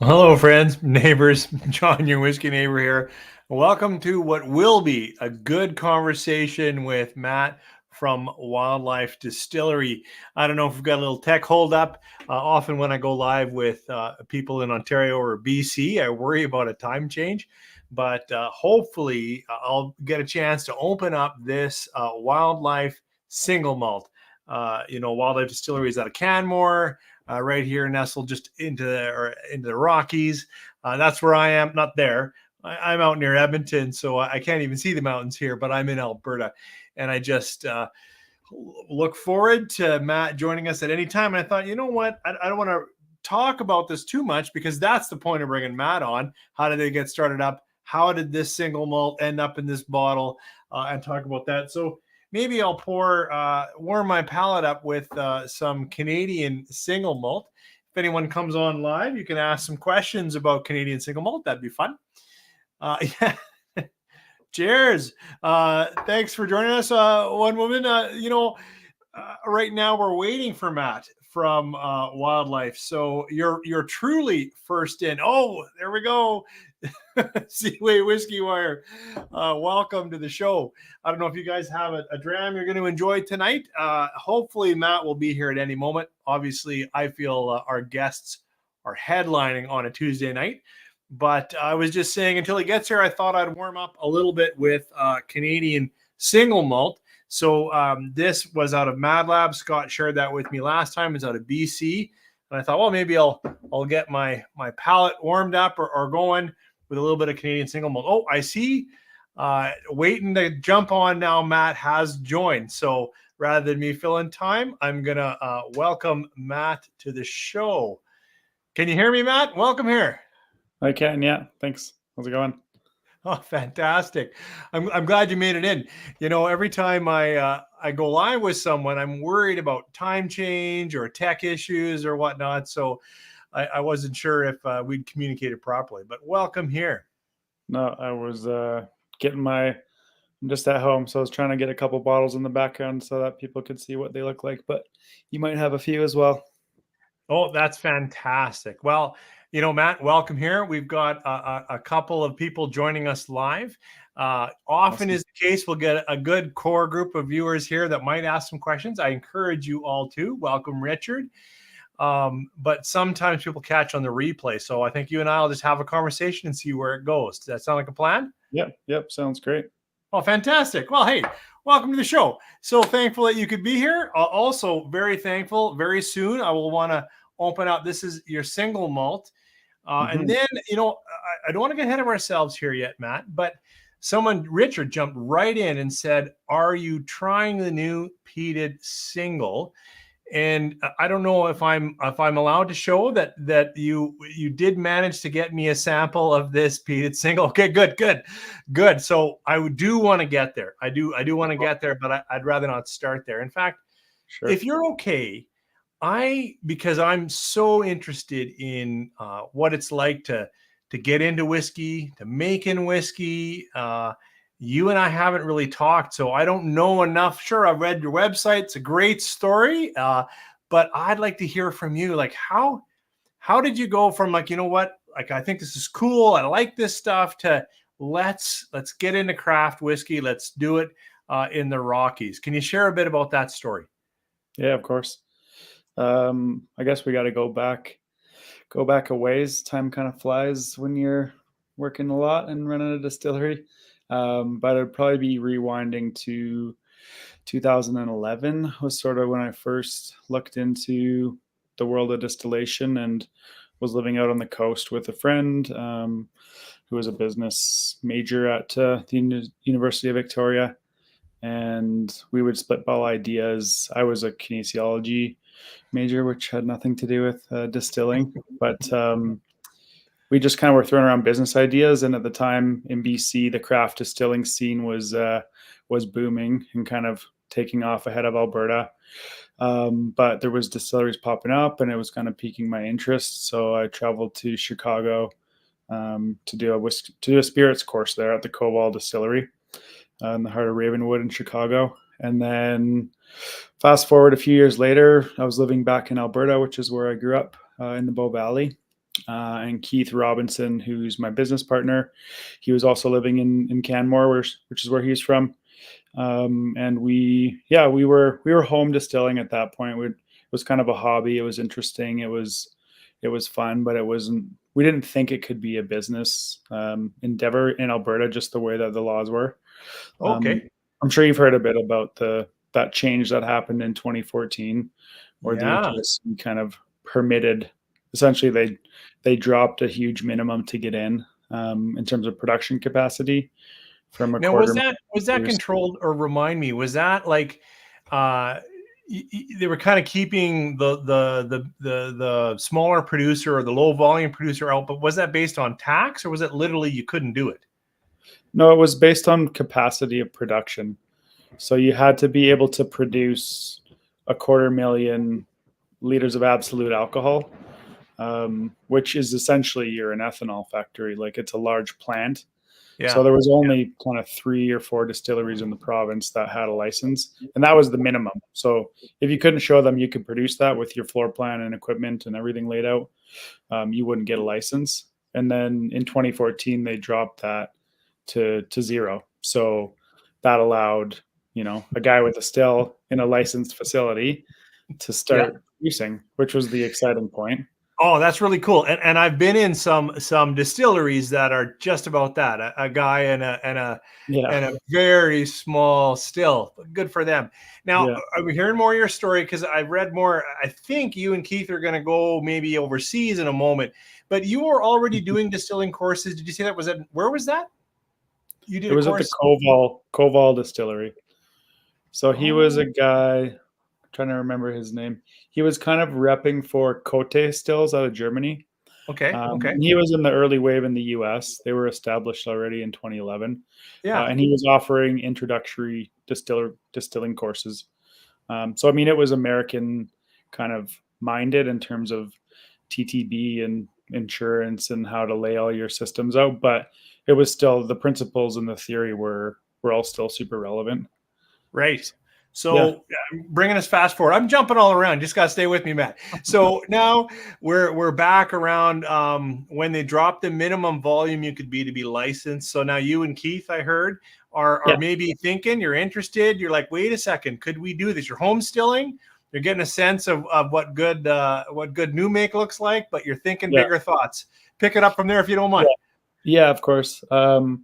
Hello, friends, neighbors. John, your whiskey neighbor here. Welcome to what will be a good conversation with Matt from Wildlife Distillery. I don't know if we've got a little tech hold up. Often when I go live with people in Ontario or BC, I worry about a time change. But hopefully, I'll get a chance to open up this Wildlife single malt. Wildlife Distillery is out of Canmore, right here nestled just into the Rockies. That's where I am, not there. I'm out near Edmonton, so I can't even see the mountains here, but I'm in Alberta. And I just look forward to Matt joining us at any time. And I thought, you know what? I don't want to talk about this too much because that's the point of bringing Matt on. How did they get started up? How did this single malt end up in this bottle? And talk about that. So maybe I'll warm my palate up with some Canadian single malt. If anyone comes on live, you can ask some questions about Canadian single malt. That'd be fun. Yeah. Cheers. Thanks for joining us, one woman. Right now we're waiting for Matt from Wildlife. So you're truly first in. Oh, there we go. Seaway Whiskey Wire. Welcome to the show. I don't know if you guys have a dram you're going to enjoy tonight. Hopefully Matt will be here at any moment. Obviously, I feel our guests are headlining on a Tuesday night. But I was just saying until he gets here, I thought I'd warm up a little bit with Canadian single malt. So this was out of Mad Lab. Scott shared that with me last time. It's out of BC. And I thought, well, maybe I'll get my palate warmed up or going with a little bit of Canadian single malt. Oh, I see. Waiting to jump on now. Matt has joined. So rather than me filling time, I'm going to welcome Matt to the show. Can you hear me, Matt? Welcome here. I can, yeah. Thanks. How's it going? Oh, fantastic. I'm glad you made it in. You know, every time I go live with someone, I'm worried about time change or tech issues or whatnot. So I wasn't sure if we'd communicated properly, but welcome here. No, I was I'm just at home, so I was trying to get a couple bottles in the background so that people could see what they look like, but you might have a few as well. Oh, that's fantastic. Well, you know, Matt, welcome here. We've got a couple of people joining us live. Often Awesome. is the case, we'll get a good core group of viewers here that might ask some questions. I encourage you all to welcome Richard. But sometimes people catch on the replay. So I think you and I will just have a conversation and see where it goes. Does that sound like a plan? Yep, sounds great. Well, fantastic. Well, hey, welcome to the show. So thankful that you could be here. Also very thankful. Very soon I will want to open up. This is your single malt. And then, you know, I don't want to get ahead of ourselves here yet, Matt, but Richard jumped right in and said, are you trying the new peated single? And I don't know if I'm allowed to show that you did manage to get me a sample of this peated single. Okay, good. So I do want to get there. I do want to get there, but I'd rather not start there. In fact, Sure. if you're okay, because I'm so interested in what it's like to get into whiskey, to making whiskey. You and I haven't really talked, so I don't know enough. Sure, I've read your website; it's a great story, but I'd like to hear from you. Like, how did you go from like, you know what, like I think this is cool, I like this stuff, to let's get into craft whiskey, let's do it in the Rockies. Can you share a bit about that story? Yeah, of course. I guess we got to go back a ways. Time kind of flies when you're working a lot and running a distillery. But it'd probably be rewinding to 2011 was sort of when I first looked into the world of distillation and was living out on the coast with a friend who was a business major at the University of Victoria. And we would spitball ideas. I was a kinesiology major, which had nothing to do with distilling, but we just kind of were throwing around business ideas. And at the time in BC, the craft distilling scene was booming and kind of taking off ahead of Alberta. But there was distilleries popping up, and it was kind of piquing my interest. So I traveled to Chicago to do a spirits course there at the Cobalt Distillery in the heart of Ravenwood in Chicago. And then fast forward a few years later, I was living back in Alberta, which is where I grew up in the Bow Valley. and Keith Robinson, who's my business partner. He was also living in Canmore, which is where he's from. And we were home distilling at that point. It was kind of a hobby. It was interesting. It was fun, but it wasn't. We didn't think it could be a business endeavor in Alberta, just the way that the laws were. Um, Okay. I'm sure you've heard a bit about that change that happened in 2014, where the Yeah. APSC kind of permitted. Essentially, they dropped a huge minimum to get in terms of production capacity from a Now, quarter was that million. controlled, or remind me, was that like uh they were kind of keeping the smaller producer or the low volume producer out, but was that based on tax, or was it literally you couldn't do it? No, it was based on capacity of production. So you had to be able to produce a 250,000 liters of absolute alcohol, which is essentially you're an ethanol factory. Like it's a large plant. So Yeah. there was only kind of 3 or 4 distilleries in the province that had a license, and that was the minimum. So if you couldn't show them you could produce that with your floor plan and equipment and everything laid out, you wouldn't get a license. And then in 2014, they dropped that to zero. So that allowed a guy with a still in a licensed facility to Yeah. start producing, which was the exciting point. Oh, that's really cool. And I've been in some distilleries that are just about that. A guy Yeah, and a very small still. Good for them. Now, yeah, are we hearing more of your story? Because I read more. I think you and Keith are going to go maybe overseas in a moment. But you were already doing distilling courses. Did you say that was at where was that? You did it a was at the course. Koval Distillery. So he was a Oh, guy. I'm trying to remember his name. He was kind of repping for Cote Stills out of Germany. okay, okay, And he was in the early wave in the US. They were established already in 2011. yeah, And he was offering introductory distilling courses. So, I mean, it was American kind of minded in terms of TTB and insurance and how to lay all your systems out. But it was still the principles and the theory were all still super relevant. right. So, yeah. So bringing us fast forward, I'm jumping all around. Just gotta stay with me, Matt. So now we're back around when they dropped the minimum volume you could be to be licensed. So now you and Keith, I heard, are Yeah. maybe thinking you're interested. You're like, wait a second, could we do this? You're homestilling. You're getting a sense of what good new make looks like, but you're thinking Yeah. bigger thoughts. Pick it up from there if you don't Yeah. mind. Yeah, of course. And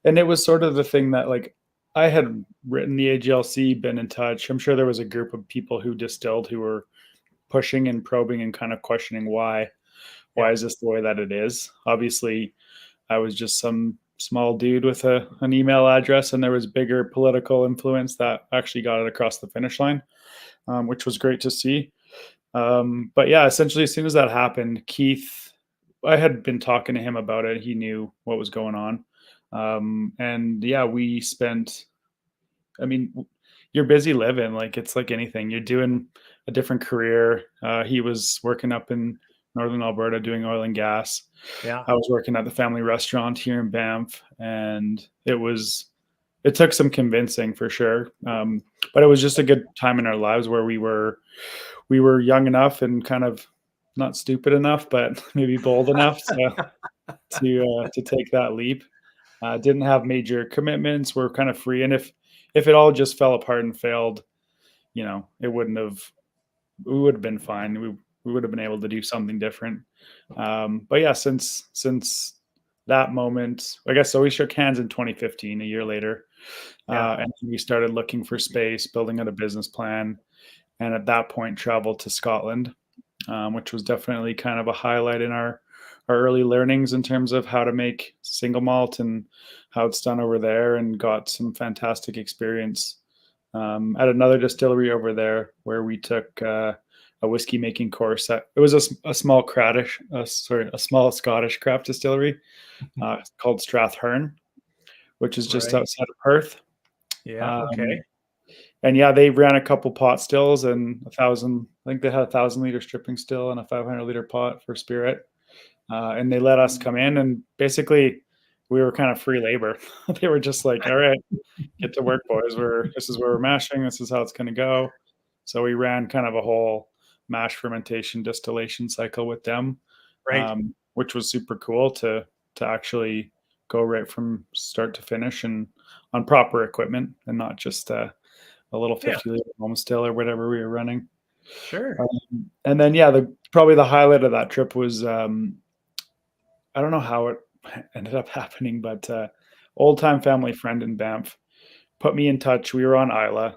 it was sort of the thing that like I had written the AGLC, been in touch. I'm sure there was a group of people who distilled who were pushing and probing and kind of questioning why Yeah, is this the way that it is. Obviously, I was just some small dude with an email address, and there was bigger political influence that actually got it across the finish line, which was great to see. But yeah, essentially, as soon as that happened, Keith, I had been talking to him about it. He knew what was going on. And yeah, we spent, I mean, you're busy living. Like it's like anything, you're doing a different career. He was working up in Northern Alberta doing oil and gas. yeah, I was working at the family restaurant here in Banff, and it took some convincing for sure. But it was just a good time in our lives where we were young enough and kind of not stupid enough, but maybe bold enough to take that leap. Didn't have major commitments. We're kind of free, and if it all just fell apart and failed, it wouldn't have. We would have been fine. We would have been able to do something different. But yeah, since that moment, I guess so. We shook hands in 2015, a year later, yeah. and we started looking for space, building out a business plan, and at that point, traveled to Scotland, which was definitely kind of a highlight in our early learnings in terms of how to make single malt and how it's done over there, and got some fantastic experience at another distillery over there where we took a whiskey making course. It was a small a small Scottish craft distillery called Strathhearn, which is just Right. outside of Perth. Yeah. Um, Okay. and yeah, they ran a couple pot stills and 1,000. I think they had 1,000 liter stripping still and a 500 liter pot for spirit. And they let us come in, and basically we were kind of free labor. They were just like, "All right, get to work, boys. This is where we're mashing. This is how it's going to go." So we ran kind of a whole mash fermentation distillation cycle with them. Right. which was super cool to actually go right from start to finish and on proper equipment and not just a little Yeah, 50-liter home still or whatever we were running. sure. And then yeah, probably the highlight of that trip was I don't know how it ended up happening, but old time family friend in Banff put me in touch. We were on Isla,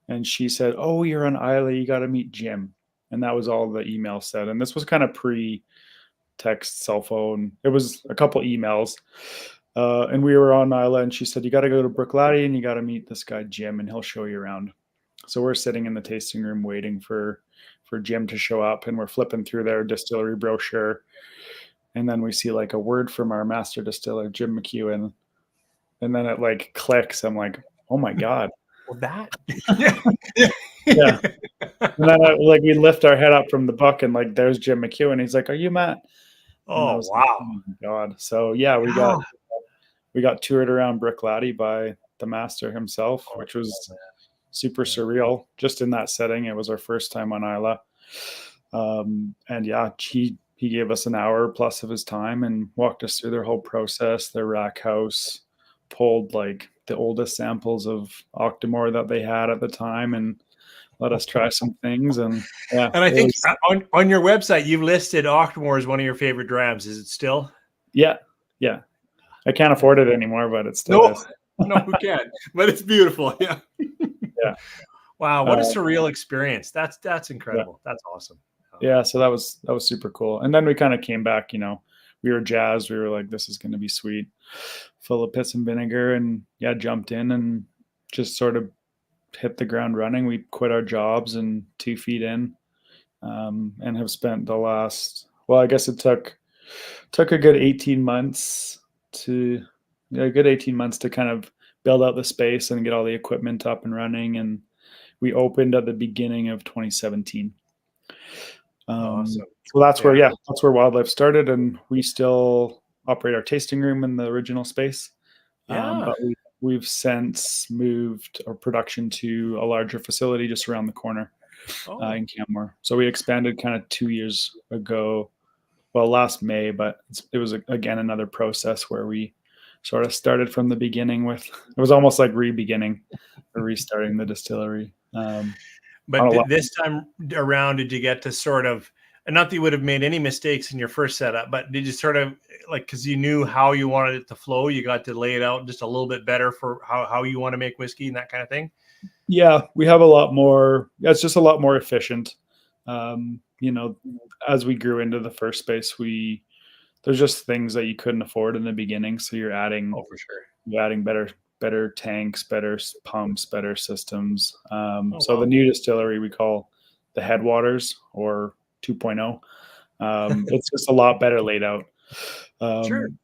and she said, "Oh, you're on Isla. You got to meet Jim." And that was all the email said. And this was kind of pre-text, cell phone. It was a couple emails, and we were on Isla, and she said, "You got to go to Brooklady, and you got to meet this guy Jim, and he'll show you around." So we're sitting in the tasting room waiting for Jim to show up, and we're flipping through their distillery brochure, and then we see like a word from our master distiller, Jim McEwen, and then it like clicks. I'm like, oh my god, Well, that. yeah. And then like we lift our head up from the book, and like there's Jim McEwen. He's like, "Are you Matt?" And I Oh, was like, wow. "Oh my god!" So yeah, Yeah. we got toured around Brooklady by the master himself, Oh, which was man. super surreal. Just in that setting, it was our first time on Isla, and yeah, he gave us an hour plus of his time and walked us through their whole process, their rack house, pulled like the oldest samples of Octomore that they had at the time, and let us try some things. And yeah, And I it think was on your website, you've listed Octomore as one of your favorite drams. Is it still? yeah, yeah. I can't afford it anymore, but it still No, is. no, who can? But it's beautiful. Yeah. Yeah, Wow, what a uh, surreal experience. That's yeah, incredible. That's awesome. yeah. So that was super cool. And then we kind of came back. You know, we were jazzed. We were like, this is going to be sweet, full of piss and vinegar, and yeah, jumped in and just sort of hit the ground running. We quit our jobs and 2 feet in, and have spent the last. Well, I guess it took a good 18 months to yeah, a good 18 months to kind of build out the space and get all the equipment up and running. And we opened at the beginning of 2017. Awesome. So that's where, Yeah. yeah, that's where Wildlife started, and we still operate our tasting room in the original space. Yeah. But we've since moved our production to a larger facility just around the corner Oh, in Canmore. So we expanded kind of 2 years ago, well, last May, but it was again another process where we sort of started from the beginning with it was almost like re-beginning or restarting the distillery. On but a lot. this time around, did you get to sort of, and not that you would have made any mistakes in your first setup, but did you sort of like, because you knew how you wanted it to flow, you got to lay it out just a little bit better for how you want to make whiskey and that kind of thing? Yeah, we have a lot more. Yeah, it's just a lot more efficient. You know, as we grew into the first space, there's just things that you couldn't afford in the beginning. So Oh, for sure. you're adding better tanks, better pumps, better systems. Oh, So the wow. new distillery we call the Headwaters or 2.0. It's just a lot better laid out. Sure. Um,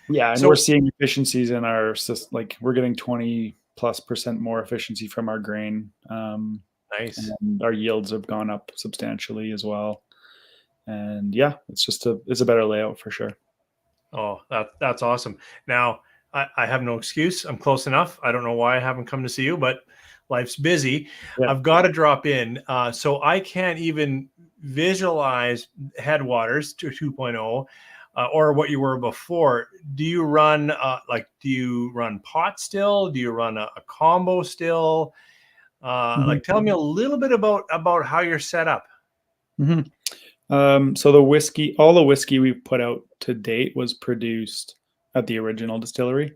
yeah, and we're So seeing efficiencies in our system. Like we're getting 20+% more efficiency from our grain, nice. and our yields have gone up substantially as well. And yeah, it's a better layout for sure. Oh, that's awesome. Now, I have no excuse. I'm close enough. I don't know why I haven't come to see you, but life's busy. Yeah. I've got to drop in. So I can't even visualize Headwaters to 2.0 or what you were before. Do you run do you run pot still? Do you run a combo still? Mhm. Like tell me a little bit about how you're set up. Mhm. So all the whiskey we've put out to date was produced at the original distillery.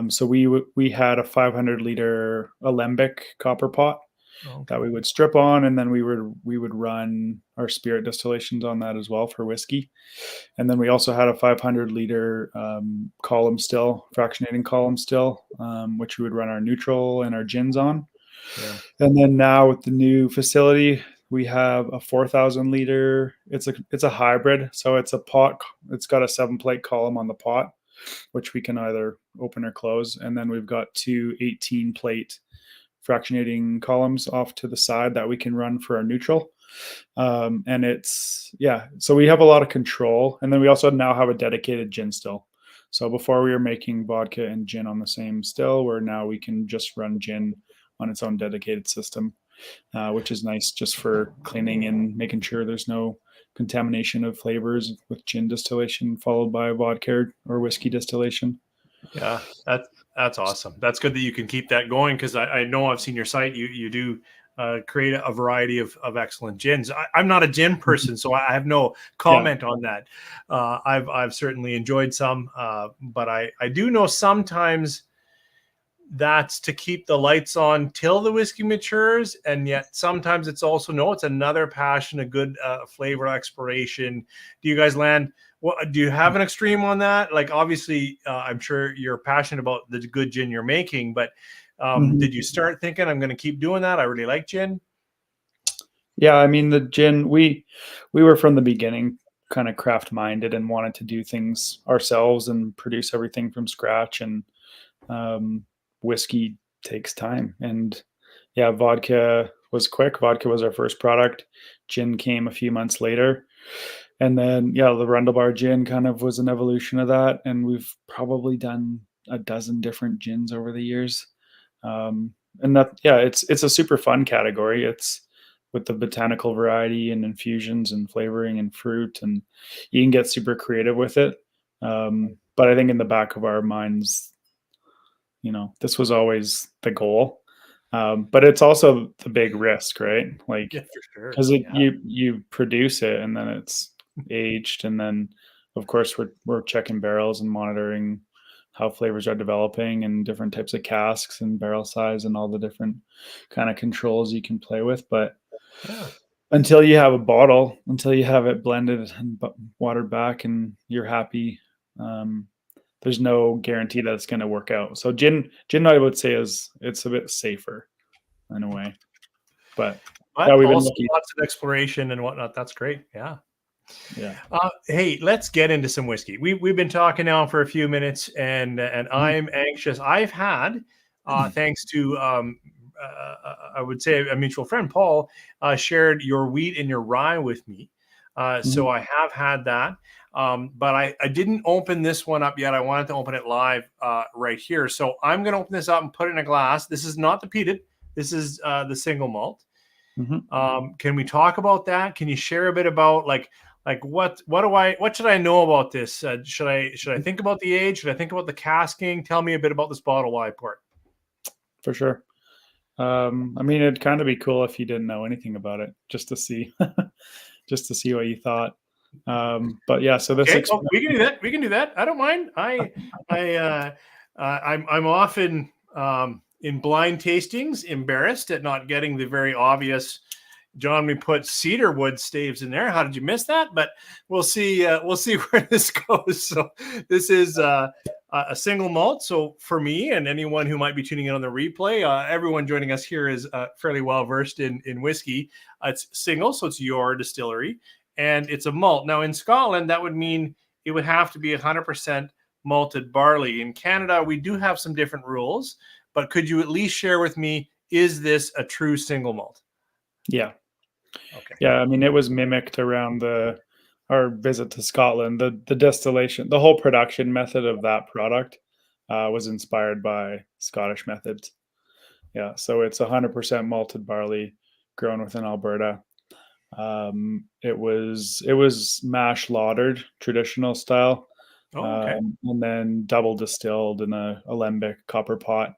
So we had a 500-liter alembic copper pot that Okay. we would strip on, and then we would run our spirit distillations on that as well for whiskey. And then we also had a 500-liter column still, fractionating column still, which we would run our neutral and our gins on. Yeah. And then now with the new facility, we have a 4,000-liter. It's a hybrid, so it's a pot. It's got a 7-plate column on the pot, which we can either open or close. And then we've got two 18-plate fractionating columns off to the side that we can run for our neutral. And so we have a lot of control. And then we also now have a dedicated gin still. So before we were making vodka and gin on the same still, where now we can just run gin on its own dedicated system, which is nice just for cleaning and making sure there's no contamination of flavors with gin distillation followed by vodka or whiskey distillation. Yeah, that's awesome. That's good that you can keep that going, because I know I've seen your site. You do create a variety of excellent gins. I'm not a gin person, so I have no Yeah. comment on that. I've certainly enjoyed some, but I do know sometimes that's to keep the lights on till the whiskey matures, and yet sometimes it's also, no, it's another passion, a good flavor exploration. Do you guys land, well, do you have an extreme on that? Like, obviously, I'm sure you're passionate about the good gin you're making, but Mhm. did you start thinking, I'm going to keep doing that, I really like gin? Yeah, I mean the gin we were from the beginning kind of craft minded and wanted to do things ourselves and produce everything from scratch. And um, whiskey takes time. And yeah, vodka was quick. Vodka was our first product. Gin came a few months later. And then, yeah, the Rundlebar gin kind of was an evolution of that. And we've probably done a dozen different gins over the years. And that, yeah, it's a super fun category. It's with the botanical variety and infusions and flavoring and fruit, and you can get super creative with it. But I think in the back of our minds, this was always the goal. But it's also the big risk, right? Like, Yeah, for sure. because Yeah. you produce it and then it's aged, and then of course we're checking barrels and monitoring how flavors are developing and different types of casks and barrel size and all the different kind of controls you can play with. But Yeah. until you have a bottle, until you have it blended and watered back and you're happy, um, there's no guarantee that it's going to work out. So gin I would say it's a bit safer in a way. But yeah, But we've been also lucky. lots of exploration and whatnot. That's great. Yeah. Yeah. Hey, let's get into some whiskey. We've been talking now for a few minutes, and Mhm. I'm anxious. I've had, thanks to I would say a mutual friend, Paul, shared your wheat and your rye with me. So Mhm. I have had that, but I didn't open this one up yet. I wanted to open it live right here. So I'm going to open this up and put it in a glass. This is not the peated. This is the single malt. Mhm. Can we talk about that? Can you share a bit about like what should I know about this? Should I think about the age? Should I think about the casking? Tell me a bit about this bottle while I pour it. For sure. I mean, it'd kind of be cool if you didn't know anything about it, just to see, just to see what you thought. But yeah, so this Okay, well, experiment. we can do that. We can do that. I don't mind. I'm often in blind tastings embarrassed at not getting the very obvious. John, we put cedar wood staves in there. How did you miss that? But we'll see. We'll see where this goes. So this is a single malt. So for me and anyone who might be tuning in on the replay, everyone joining us here is fairly well versed in whiskey. It's single, so it's your distillery, and it's a malt. Now in Scotland, that would mean it would have to be 100% malted barley. In Canada, we do have some different rules, but could you at least share with me, is this a true single malt? Yeah, Okay. yeah. I mean, it was mimicked around our visit to Scotland. The distillation, the whole production method of that product was inspired by Scottish methods. Yeah, so it's 100% malted barley grown within Alberta. It was mash laughtered traditional style, Oh, okay. and then double distilled in a alembic copper pot.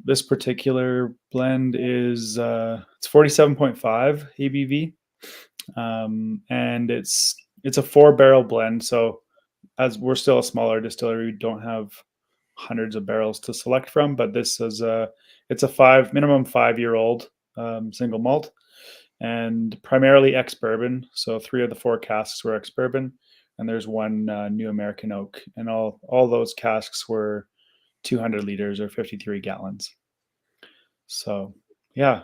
This particular blend is it's 47.5 ABV, and it's a 4 barrel blend. So as we're still a smaller distillery, we don't have hundreds of barrels to select from, but this is it's a minimum 5 year old single malt and primarily ex bourbon. So 3 of the 4 casks were ex bourbon, and there's one New American oak, and all those casks were 200 liters or 53 gallons. So yeah,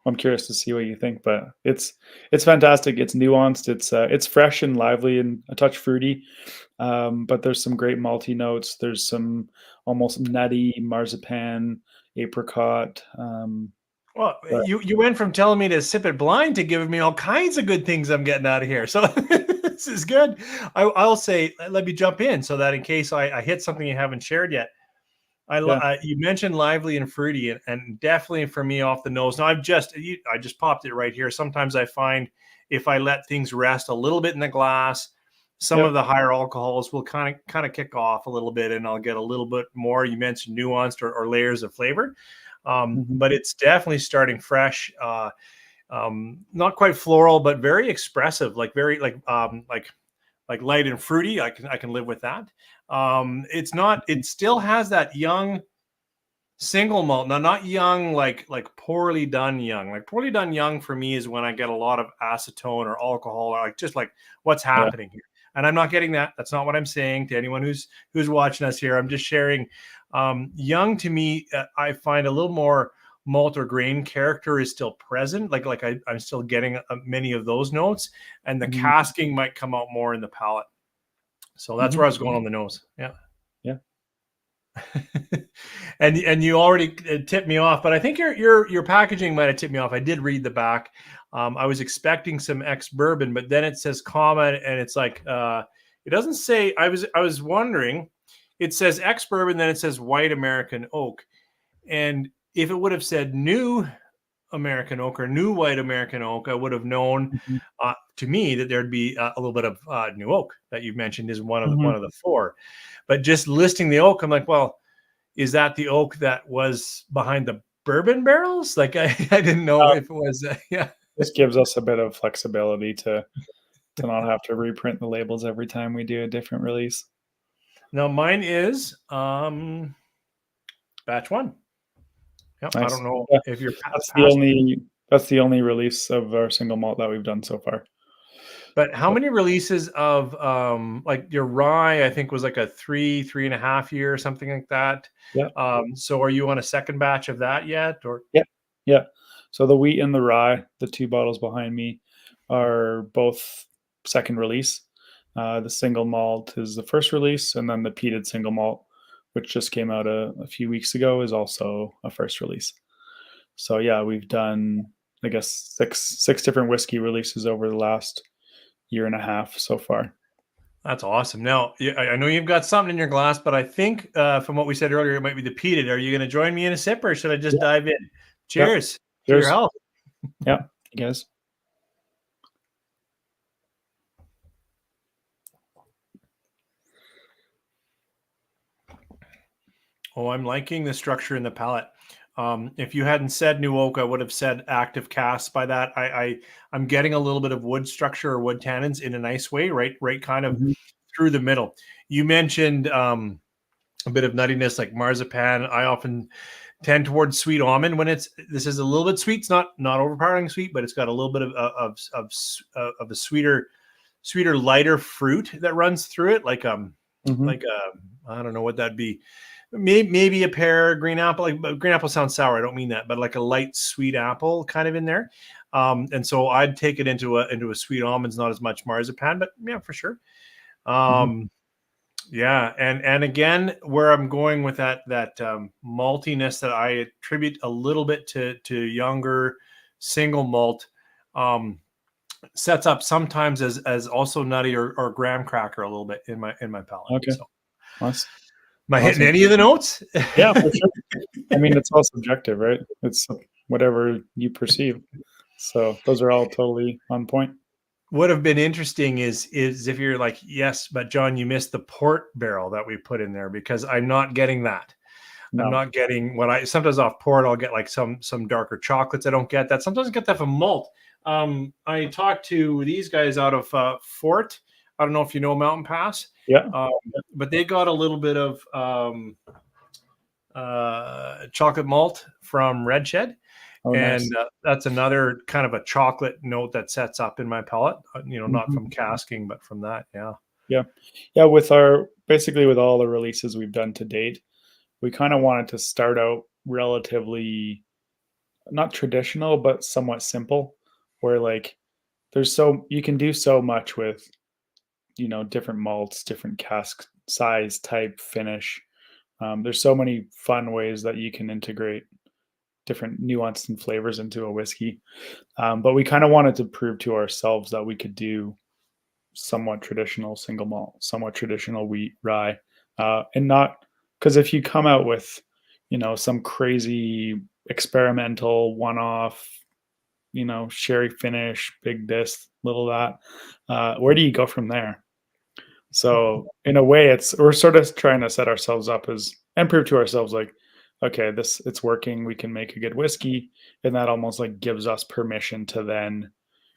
I'm curious to see what you think, but it's fantastic. It's nuanced. It's fresh and lively and a touch fruity, but there's some great malty notes. There's some almost nutty marzipan, apricot. Well, But you went from telling me to sip it blind to giving me all kinds of good things I'm getting out of here. So this is good. I'll say, let me jump in so that in case I hit something you haven't shared yet. yeah, You mentioned lively and fruity, and definitely for me off the nose. Now I just popped it right here. Sometimes I find if I let things rest a little bit in the glass, some Yep. of the higher alcohols will kind of kick off a little bit, and I'll get a little bit more. You mentioned nuanced or layers of flavor, Mhm. but it's definitely starting fresh. Not quite floral, but very expressive, like very like light and fruity. I can live with that. It's not. It still has that young single malt. Now, not young like poorly done young. Like poorly done young for me is when I get a lot of acetone or alcohol, or like just like what's Yeah. happening here. And I'm not getting that. That's not what I'm saying to anyone who's watching us here. I'm just sharing. Young to me, I find a little more malt or grain character is still present. I'm still getting many of those notes, and the Mhm. casking might come out more in the palate. So that's Mhm. where I was going on the nose. Yeah. Yeah. And you already tipped me off, but I think your packaging might have tipped me off. I did read the back. I was expecting some ex bourbon, but then it says comma, and it's like it doesn't say. I was wondering. It says ex bourbon, then it says white American oak, and if it would have said new American oak or new white American oak, I would have known. Mhm. To me, that there'd be a little bit of new oak that you've mentioned is one of Mhm. the four, but just listing the oak, I'm like, well, is that the oak that was behind the bourbon barrels? Like I didn't know Uh, if it was. Yeah. this gives us a bit of flexibility to not have to reprint the labels every time we do a different release. Now mine is batch one. Yep. I don't Nice. know Yeah, if you're that's the past, only that's the only release of our single malt that we've done so far. but how So, many releases of like your rye? I think was like a 3.5 year, something like that. yeah. So are you on a second batch of that yet, or? Yeah. Yeah. So the wheat and the rye, the 2 bottles behind me, are both second release. The single malt is the first release, and then the peated single malt, which just came out a few weeks ago, is also a first release. So yeah, we've done, I guess, six different whiskey releases over the last year and a half so far. That's awesome. Now, I know you've got something in your glass, but I think from what we said earlier, it might be the peated. Are you going to join me in a sip, or should I just Yeah. dive in? Yep. Cheers to your Cheers. health. Yeah. You guys. Oh, I'm liking the structure in the palate. If you hadn't said new oak, I would have said active cast by that. I'm getting a little bit of wood structure or wood tannins in a nice way, right kind of Mhm. through the middle. You mentioned a bit of nuttiness like marzipan. I often tend towards sweet almond when this is a little bit sweet. It's not overpowering sweet, but it's got a little bit of a sweeter, lighter fruit that runs through it, Mhm. like I don't know what that'd be. Maybe a pear, green apple. Like green apple sounds sour. I don't mean that, but like a light sweet apple kind of in there. And so I'd take it into a sweet almonds, not as much marzipan, but yeah, for sure. Mhm. Um, yeah, and again, where I'm going with that maltiness that I attribute a little bit to younger single malt, um, sets up sometimes as also nutty or graham cracker a little bit in my palate. Okay. So, Nice. am I hitting Awesome. any of the notes? Yeah, for sure. I mean, it's all subjective, right? It's whatever you perceive. So those are all totally on point. Would have been interesting is if you're like, yes, but John, you missed the port barrel that we put in there, because I'm not getting that. I'm No. not getting what I sometimes off port. I'll get like some darker chocolates. I don't get that. Sometimes I get that from malt. I talked to these guys out of Fort. I don't know if you know Mountain Pass, Yeah. um, but they got a little bit of chocolate malt from Red Shed, Oh, and nice. that's another kind of a chocolate note that sets up in my palate. Not Mhm. from casking, but from that. Yeah. Yeah. Yeah, with our basically with all the releases we've done to date, we kind of wanted to start out relatively not traditional, but somewhat simple, where like there's so you can do so much with, different malts, different cask size, type, finish. There's so many fun ways that you can integrate different nuanced and flavors into a whiskey. But we kind of wanted to prove to ourselves that we could do somewhat traditional single malt, somewhat traditional wheat rye, and not because if you come out with, some crazy experimental one-off sherry finish, big this, little that. Where do you go from there? So in a way, we're sort of trying to set ourselves up as and prove to ourselves like, okay, this it's working. We can make a good whiskey, and that almost like gives us permission to then,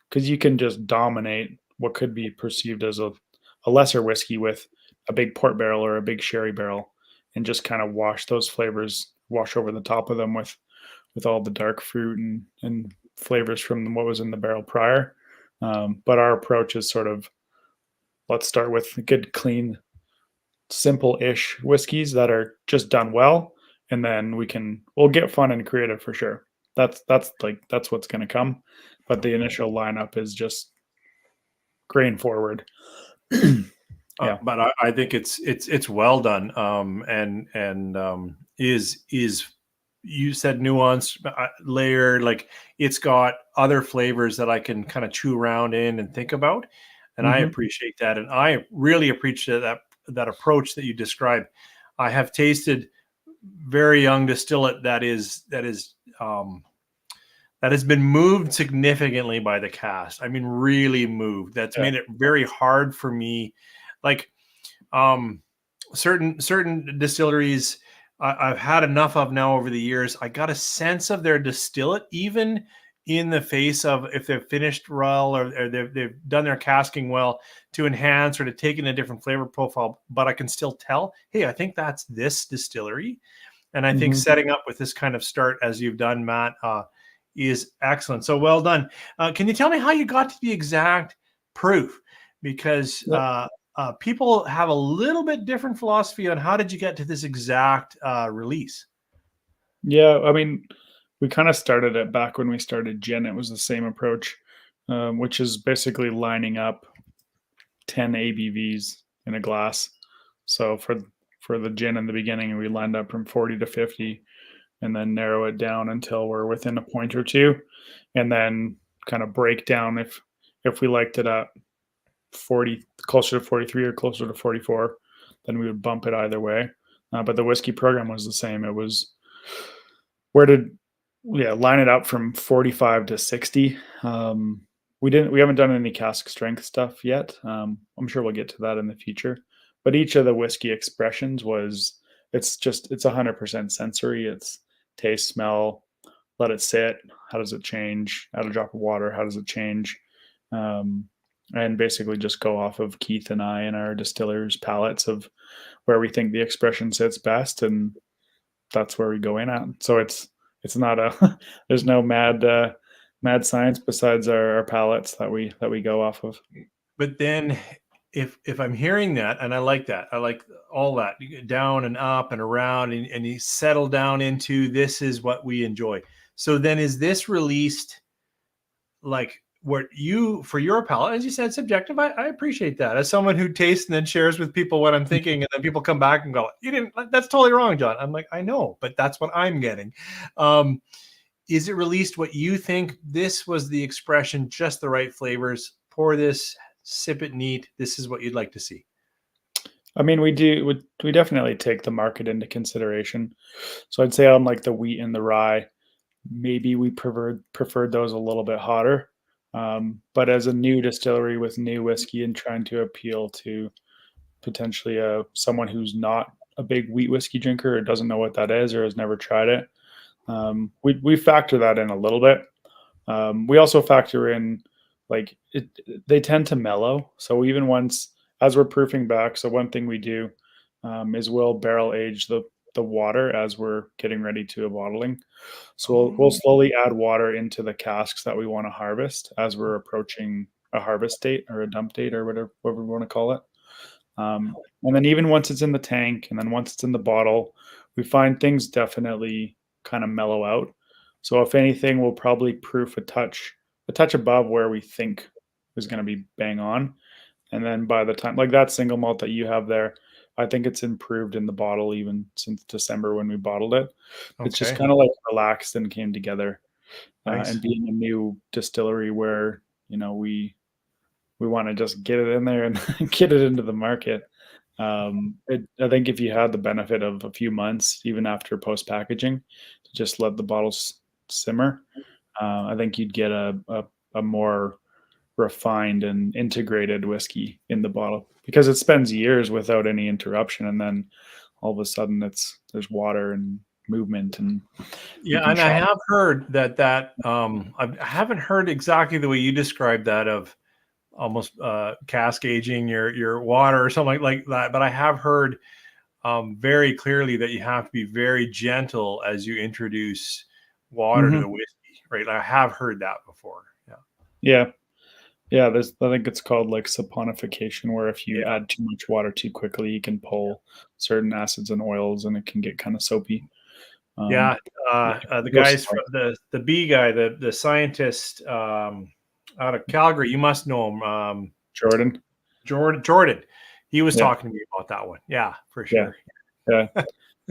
because you can just dominate what could be perceived as a lesser whiskey with a big port barrel or a big sherry barrel, and just kind of wash those flavors, wash over the top of them with all the dark fruit and flavors from what was in the barrel prior. But our approach is sort of, let's start with good, clean, simple-ish whiskeys that are just done well, and then we'll get fun and creative for sure. That's what's going to come. But the initial lineup is just grain forward. Yeah. But I think it's well done. And is you said nuanced, layered, like it's got other flavors that I can kind of chew around in and think about, and I Hmm. appreciate that, and I really appreciate that approach that you described. I have tasted very young distillate um, that has been moved significantly by the cast. I mean, really moved. That's Yeah. made it very hard for me. Like um, certain distilleries I've had enough of now over the years. I got a sense of their distillate, even in the face of if they've finished well or they've done their casking well to enhance or to take in a different flavor profile. But I can still tell, hey, I think that's this distillery. And I think Hmm. setting up with this kind of start as you've done, Matt, is excellent. So well done. Can you tell me how you got to the exact proof? Because Yep. people have a little bit different philosophy on how did you get to this exact release. Yeah. I mean, we kind of started it back when we started gin. It was the same approach, which is basically lining up 10 ABVs in a glass. So for the gin in the beginning, we lined up from 40 to 50, and then narrow it down until we're within a point or two, and then kind of break down if we liked it at 40, closer to 43 or closer to 44, then we would bump it either way. But the whiskey program was the same. It was where did yeah, line it up from 45 to 60. We haven't done any cask strength stuff yet. I'm sure we'll get to that in the future. But each of the whiskey expressions it's 100% sensory. It's taste, smell, let it sit. How does it change? Add a drop of water. How does it change? Um, and basically just go off of Keith and I and our distillers' palettes of where we think the expression sits best, and that's where we go in at. So it's not a there's no mad science besides our palettes that we go off of. But then if I'm hearing that, and I like that, I like all that, you get down and up and around, and you settle down into this is what we enjoy. So then is this released like what you for your palate, as you said, subjective? I appreciate that as someone who tastes and then shares with people what I'm thinking, and then people come back and go, you didn't, that's totally wrong, John. I'm like, I know, but that's what I'm getting. um is it released what you think this was the expression, just the right flavors, pour this, sip it neat, this is what you'd like to see? I mean, we definitely take the market into consideration. So I'd say on like the wheat and the rye, maybe we preferred those a little bit hotter. But as a new distillery with new whiskey and trying to appeal to potentially someone who's not a big wheat whiskey drinker or doesn't know what that is or has never tried it, we factor that in a little bit. We also factor in like they tend to mellow. So even once as we're proofing back, so one thing we do is we'll barrel age the water as we're getting ready to a bottling. So we'll Oh, slowly add water into the casks that we want to harvest as we're approaching a harvest date or a dump date or whatever we want to call it. And then even once it's in the tank and then once it's in the bottle, we find things definitely kind of mellow out. So if anything, we'll probably proof a touch above where we think is going to be bang on. And then by the time, like that single malt that you have there, I think it's improved in the bottle even since December when we bottled it. It's just okay, kind of like relaxed and came together. And nice. being a new distillery where, we want to just get it in there and get it into the market. I think if you had the benefit of a few months, even after post packaging, to just let the bottles simmer, I think you'd get a more refined and integrated whiskey in the bottle because it spends years without any interruption, and then all of a sudden there's water and movement, and you Yeah, can and I shop. have heard I haven't heard exactly the way you described that of almost cask aging your water or something like that, but I have heard very clearly that you have to be very gentle as you introduce water to Hmm. the whiskey, right? I have heard that before. Yeah. Yeah, yeah. I think it's called like saponification, where if you Yeah. add too much water too quickly, you can pull certain acids and oils, and it can get kind of soapy. Yeah. Um, The go guys slow. from the B guy, the scientist out of Calgary, you must know him. Jordan. Jordan. He was Yeah, talking to me about that one. Yeah, for yeah, sure. yeah.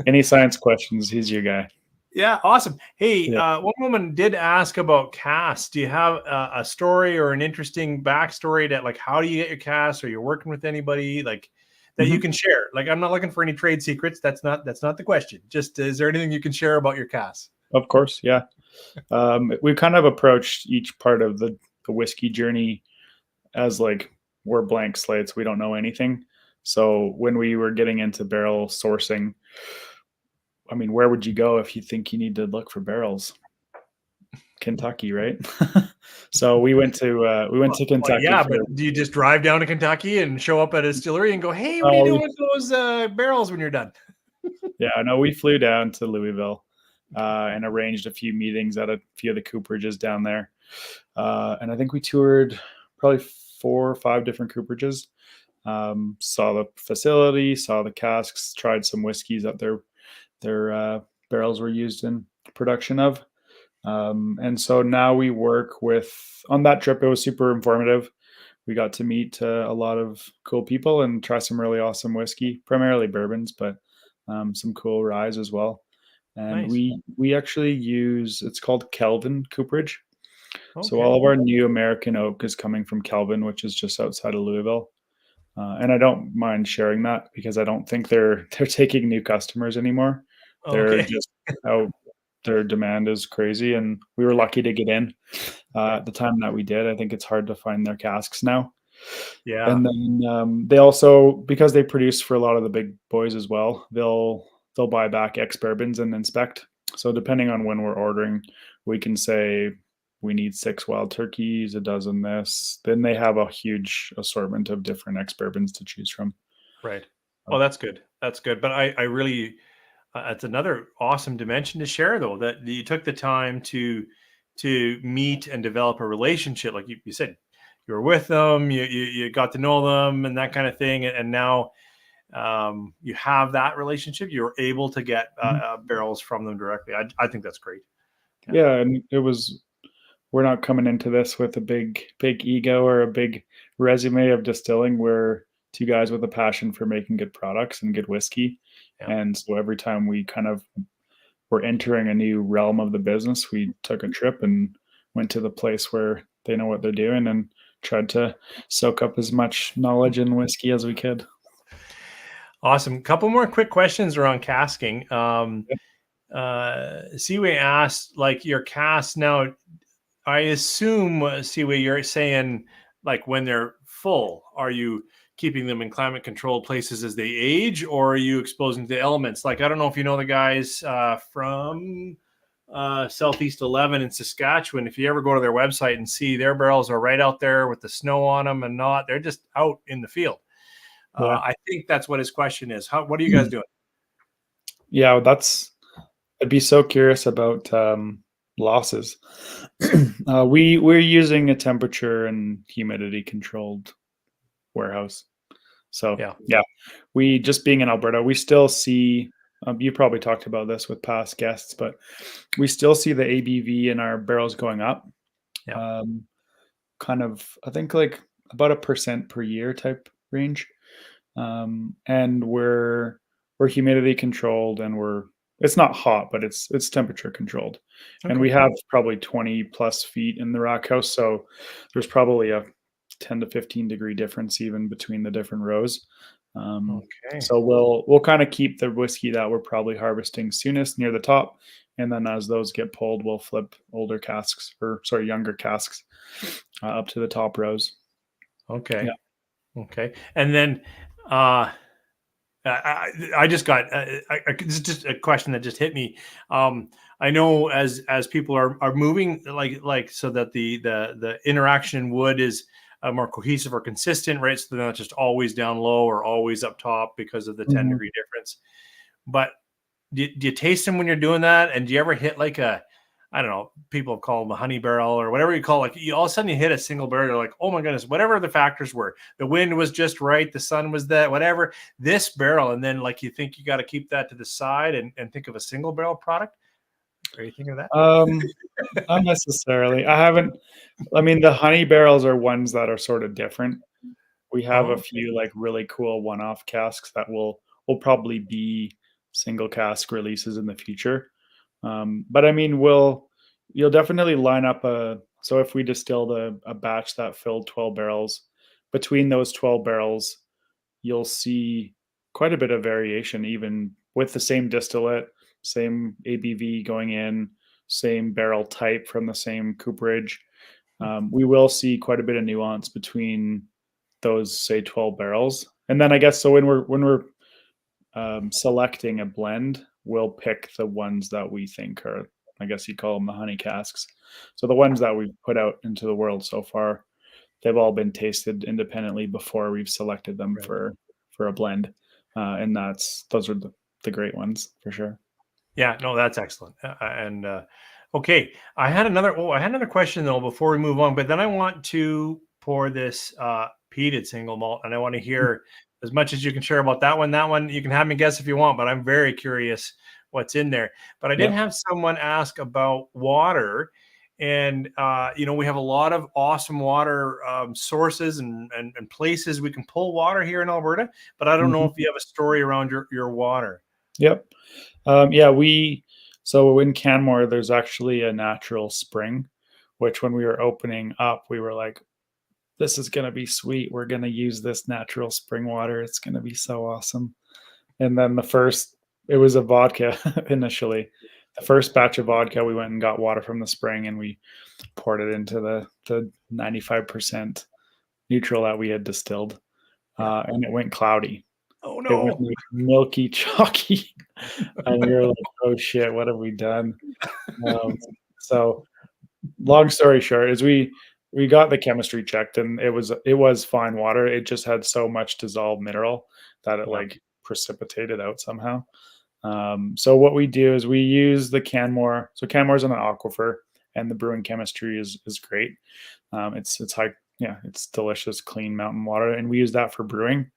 Any science questions? He's your guy. Yeah, awesome. Hey, Yeah. one woman did ask about casts. Do you have a story or an interesting backstory that, like, how do you get your casts? Or you're working with anybody like that you Mhm. can share? Like, I'm not looking for any trade secrets. That's not the question. Just is there anything you can share about your casts? Of course, yeah. We kind of approached each part of the whiskey journey as like we're blank slates. We don't know anything. So when we were getting into barrel sourcing, I mean, where would you go if you think you need to look for barrels? Kentucky, right? So we went to Well, Kentucky yeah, for but do you just drive down to Kentucky and show up at a distillery and go, "Hey, what are you we doing with those barrels when you're done?" yeah, no, we flew down to Louisville and arranged a few meetings at a few of the cooperages down there. And I think we toured probably 4 or 5 different cooperages. Saw the facility, saw the casks, tried some whiskeys that their barrels were used in production of. And so now we work with on that trip. It was super informative. We got to meet a lot of cool people and try some really awesome whiskey, primarily bourbons, but some cool ryes as well. And Nice. we actually use it's called Kelvin Cooperage. So Okay. all of our new American oak is coming from Kelvin, which is just outside of Louisville. And I don't mind sharing that because I don't think they're taking new customers anymore. They're Okay. just out. Their demand is crazy, and we were lucky to get in Right. at the time that we did. I think it's hard to find their casks now. Yeah. And then they also, because they produce for a lot of the big boys as well, they'll buy back ex bourbons and inspect. So depending on when we're ordering, we can say we need 6 wild turkeys, a dozen this. Then they have a huge assortment of different ex bourbons to choose from. Right. Uh, Well, that's good. That's good. But I really, it's another awesome dimension to share, though, that you took the time to meet and develop a relationship. Like you said, you were with them, you got to know them, and that kind of thing. And now you have that relationship. You're able to get mhm. barrels from them directly. I think that's great. Yeah. Yeah, and we're not coming into this with a big ego or a big resume of distilling. We're two guys with a passion for making good products and good whiskey. Yeah. And so every time we kind of were entering a new realm of the business, we took a trip and went to the place where they know what they're doing and tried to soak up as much knowledge in whiskey as we could. Awesome. Couple more quick questions around casking. Seaway asked, like, your cast now. I assume, Seaway, you're saying, like, when they're full, are you keeping them in climate controlled places as they age, or are you exposing to elements? Like, I don't know if you know the guys from Southeast 11 in Saskatchewan. If you ever go to their website and see their barrels are right out there with the snow on them and not, they're just out in the field. Yeah. I think that's what his question is. What are you guys doing? Yeah, I'd be so curious about losses. We're using a temperature and humidity controlled warehouse. So Yeah. yeah, we just being in Alberta, we still see. You probably talked about this with past guests, but we still see the ABV in our barrels going up. Yeah. Um, kind of, I think like about 1% per year type range. And we're humidity controlled, and we're it's not hot, but it's temperature controlled. And we Okay. have probably 20 plus feet in the rack house, so there's probably a 10 to 15 degree difference even between the different rows. Okay. So we'll kind of keep the whiskey that we're probably harvesting soonest near the top, And then as those get pulled, we'll flip younger casks up to the top rows. Okay. Yeah. Okay. And then I just got this is just a question that just hit me. I know as people are moving like so that the interaction in wood is more cohesive or consistent, right? So they're not just always down low or always up top because of the 10-degree difference. But do you taste them when you're doing that? And do you ever hit like a, I don't know, people call them a honey barrel or whatever you call it. Like all of a sudden you hit a single barrel, you're like, oh my goodness, whatever the factors were, the wind was just right, the sun was that, whatever, this barrel. And then like you think you got to keep that to the side and think of a single barrel product. Are you thinking of that? Not necessarily. I mean, the honey barrels are ones that are sort of different. We have a Oh, few like really cool one-off casks that will probably be single cask releases in the future. But I mean, you'll definitely line up so if we distilled a batch that filled 12 barrels, between those 12 barrels, you'll see quite a bit of variation, even with the same distillate, same ABV going in, same barrel type from the same cooperage. We will see quite a bit of nuance between those, say, 12 barrels. And then I guess so when we're selecting a blend, we'll pick the ones that we think are, I guess you call them the honey casks. So the ones that we've put out into the world so far, they've all been tasted independently before we've selected them right. for a blend, and those are the great ones for sure. Yeah, no, that's excellent. And okay, I had another question though before we move on, but then I want to pour this peated single malt, and I want to hear as much as you can share about that one. That one you can have me guess if you want, but I'm very curious what's in there. But I did Yeah. have someone ask about water, and we have a lot of awesome water sources and places we can pull water here in Alberta, but I don't know Mhm. if you have a story around your water. Yep. Yeah, so in Canmore, there's actually a natural spring, which when we were opening up, we were like, this is going to be sweet. We're going to use this natural spring water. It's going to be so awesome. And then it was a vodka initially. The first batch of vodka, we went and got water from the spring and we poured it into the 95% neutral that we had distilled. Yeah. And it went cloudy. Oh It went no. like milky, chalky. And we were like, oh shit, what have we done? Um, so long story short is we got the chemistry checked and it was fine water. It just had so much dissolved mineral that it Yeah. like precipitated out somehow. So what we do is we use the Canmore. So Canmore's on an aquifer, and the brewing chemistry is great. It's high, yeah, it's delicious, clean mountain water, and we use that for brewing.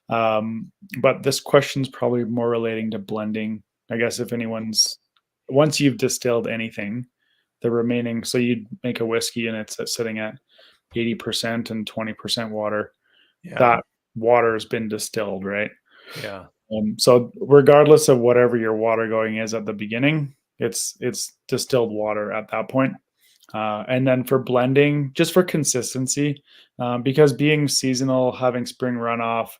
But this question's probably more relating to blending. I guess if once you've distilled anything, the remaining, so you'd make a whiskey and it's sitting at 80% and 20% water. Yeah. That water has been distilled, right? Yeah. So regardless of whatever your water going is at the beginning, it's distilled water at that point. And then for blending, just for consistency, because being seasonal, having spring runoff,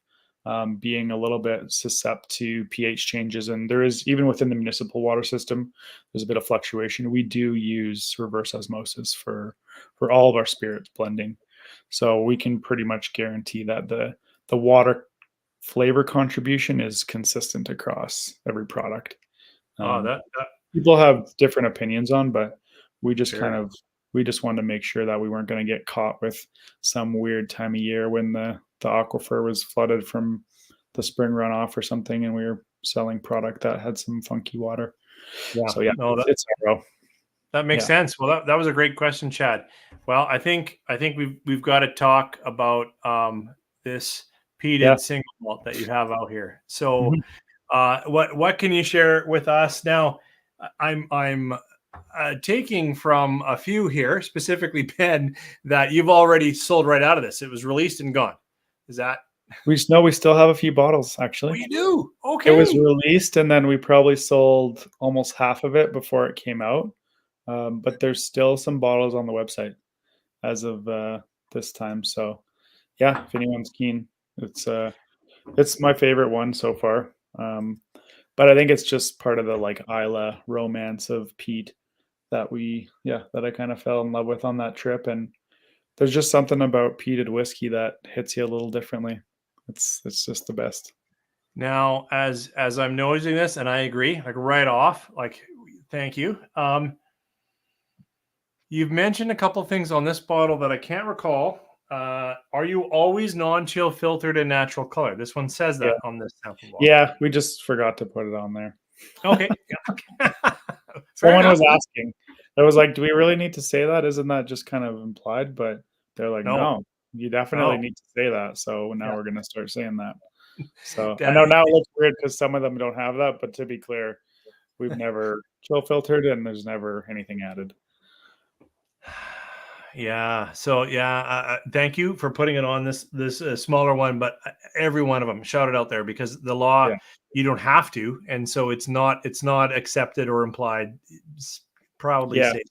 being a little bit susceptible to pH changes, and there is even within the municipal water system, there's a bit of fluctuation. We do use reverse osmosis for all of our spirits blending, so we can pretty much guarantee that the water flavor contribution is consistent across every product. Oh, Um, that People have different opinions on, but we just sure. we just wanted to make sure that we weren't going to get caught with some weird time of year when the aquifer was flooded from the spring runoff or something, and we were selling product that had some funky water. Yeah. So yeah, No, it's thorough. that makes Yeah, sense. Well, that was a great question, Chad. Well, I think we've got to talk about this yeah. peated single malt that you have out here. So, Mhm. what can you share with us now? I'm taking from a few here, specifically Ben, that you've already sold right out of this. It was released and gone. Is that? We still have a few bottles Oh, actually. you do. It was Okay. released, and then we probably sold almost half of it before it came out. But there's still some bottles on the website as of this time. So yeah, if anyone's keen, it's my favorite one so far. But I think it's just part of the like Isla romance of peat that I kind of fell in love with on that trip. And there's just something about peated whiskey that hits you a little differently. It's just the best. Now, as I'm noticing this, and I agree, like right off, like thank you. You've mentioned a couple things on this bottle that I can't recall. Are you always non-chill filtered and natural color? This one says Yeah. that on this sample bottle. Yeah, we just forgot to put it on there. Okay. Fair Someone enough. was asking. I was like, "Do we really need to say that? Isn't that just kind of implied?" But they're like, No. "No, you definitely Oh, need to say that." So now yeah. we're gonna start saying that. So I That, know now it looks weird because some of them don't have that, but to be clear, we've never chill filtered and there's never anything added. yeah. So yeah, thank you for putting it on this smaller one, but every one of them shout it out there because the law Yeah. you don't have to, and so it's not accepted or implied. It's probably Yeah. safe.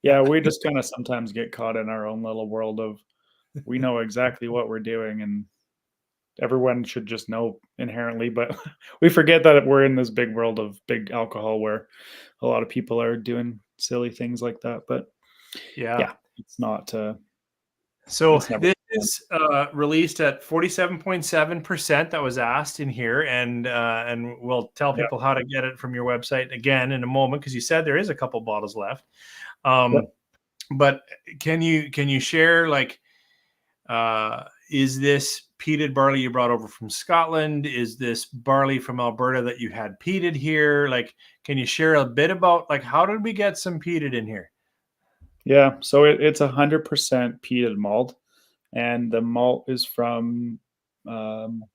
Yeah. Yeah, we just kinda sometimes get caught in our own little world of we know exactly what we're doing and everyone should just know inherently, but we forget that we're in this big world of big alcohol where a lot of people are doing silly things like that. But Yeah. yeah, it's not. So It's never. this is released at 47.7%. That was asked in here, and we'll tell Yeah. people how to get it from your website again in a moment because you said there is a couple bottles left. Yep. Um, but can you share like is this peated barley you brought over from Scotland? Is this barley from Alberta that you had peated here? Like, can you share a bit about like how did we get some peated in here? Yeah. So it's 100% peated malt, and the malt is from um,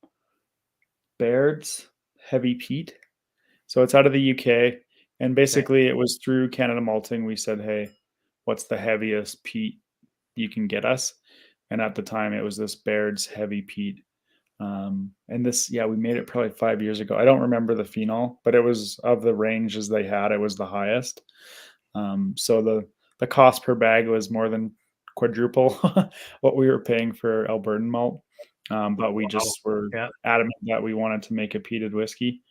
Baird's Heavy Peat. So it's out of the UK, and Okay. basically it was through Canada Malting. We said, "Hey, what's the heaviest peat you can get us?" And at the time, it was this Baird's Heavy Peat. And this, yeah, we made it probably 5 years ago. I don't remember the phenol, but it was of the ranges they had, it was the highest. So the cost per bag was more than quadruple what we were paying for Albertan malt. But we Wow. just were Yeah. adamant that we wanted to make a peated whiskey,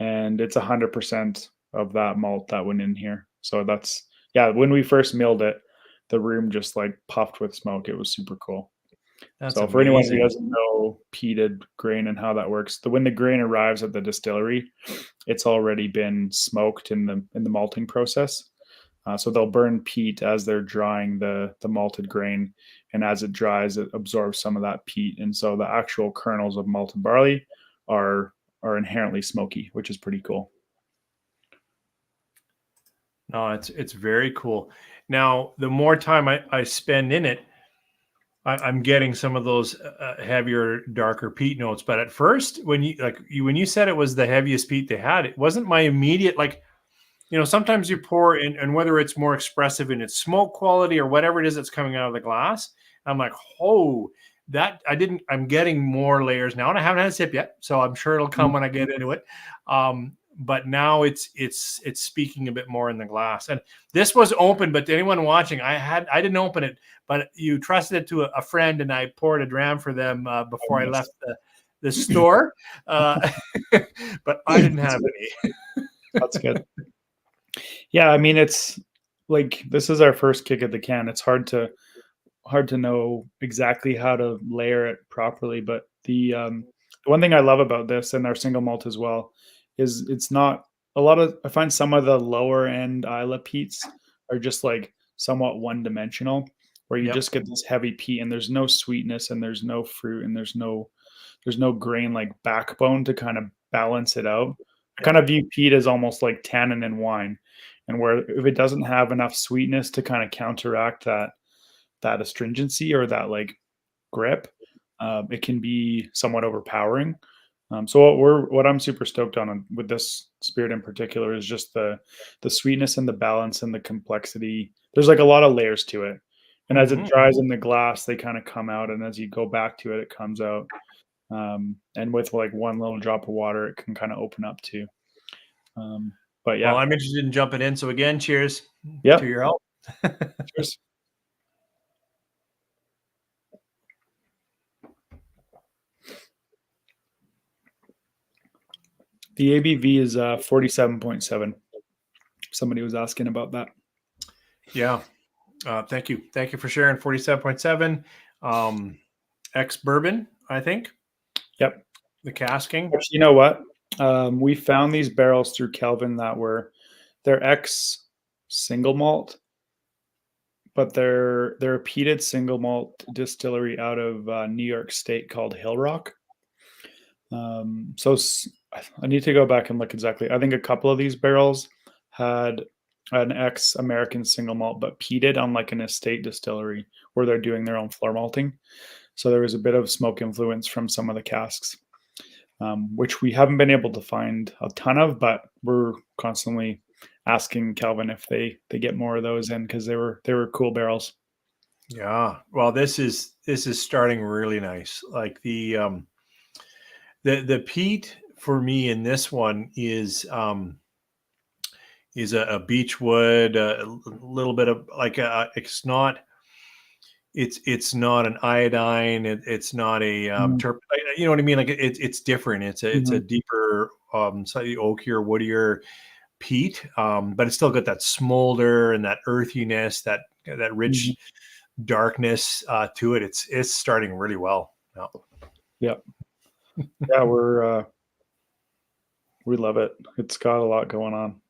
and it's 100% of that malt that went in here. So that's yeah. When we first milled it, the room just like puffed with smoke. It was super cool. That's So for anyone who amazing. doesn't know peated grain and how that works, when the grain arrives at the distillery, it's already been smoked in the malting process. So they'll burn peat as they're drying the malted grain, and as it dries, it absorbs some of that peat, and so the actual kernels of malted barley are are inherently smoky, which is pretty cool. No, it's very cool. Now, the more time I spend in it, I'm getting some of those heavier, darker peat notes. But at first, when you said it was the heaviest peat they had, it wasn't my immediate like. Sometimes you pour in, and whether it's more expressive in its smoke quality or whatever it is that's coming out of the glass, I'm like, oh, that I didn't. I'm getting more layers now, and I haven't had a sip yet, so I'm sure it'll come Mhm. when I get into it. But now it's speaking a bit more in the glass. And this was open, but to anyone watching, I didn't open it, but you trusted it to a friend, and I poured a dram for them Oh, before I nice. left the store. Uh, but I didn't That's have good. any. That's good. Yeah, I mean, it's like this is our first kick at the can. It's hard to know exactly how to layer it properly, but the one thing I love about this and our single malt as well is it's not a lot of I find some of the lower end Isla peats are just like somewhat one dimensional, where you Yep. just get this heavy peat and there's no sweetness and there's no fruit and there's no grain like backbone to kind of balance it out. I kind Yep. of view peat as almost like tannin in wine, and where if it doesn't have enough sweetness to kind of counteract that astringency or that like grip, it can be somewhat overpowering. So what I'm super stoked on with this spirit in particular is just the sweetness and the balance and the complexity. There's like a lot of layers to it, and as it Mhm. dries in the glass, they kind of come out, and as you go back to it, it comes out. And with like one little drop of water, it can kind of open up too. Um, but Well, yeah, I'm interested in jumping in. So again, cheers to yep. your help. Cheers. The ABV is 47.7. Somebody was asking about that. Yeah. Thank you. Thank you for sharing 47.7. Ex bourbon, I think. Yep. The casking. But you know what? We found these barrels through Kelvin that they're ex single malt, but they're a peated single malt distillery out of New York State called Hill Rock. So I need to go back and look exactly. I think a couple of these barrels had an ex-American single malt, but peated on like an estate distillery where they're doing their own floor malting. So there was a bit of smoke influence from some of the casks, which we haven't been able to find a ton of, but we're constantly asking Calvin if they get more of those in because they were cool barrels. Yeah. Well, this is starting really nice. Like the peat for me in this one is a beechwood, a little bit of like it's not an iodine. It's not a terp. You know what I mean? Like it's different. It's a deeper, slightly oakier, woodier peat, but it's still got that smolder and that earthiness, that rich darkness to it. It's starting really well. Yeah. Yeah, we love it. It's got a lot going on.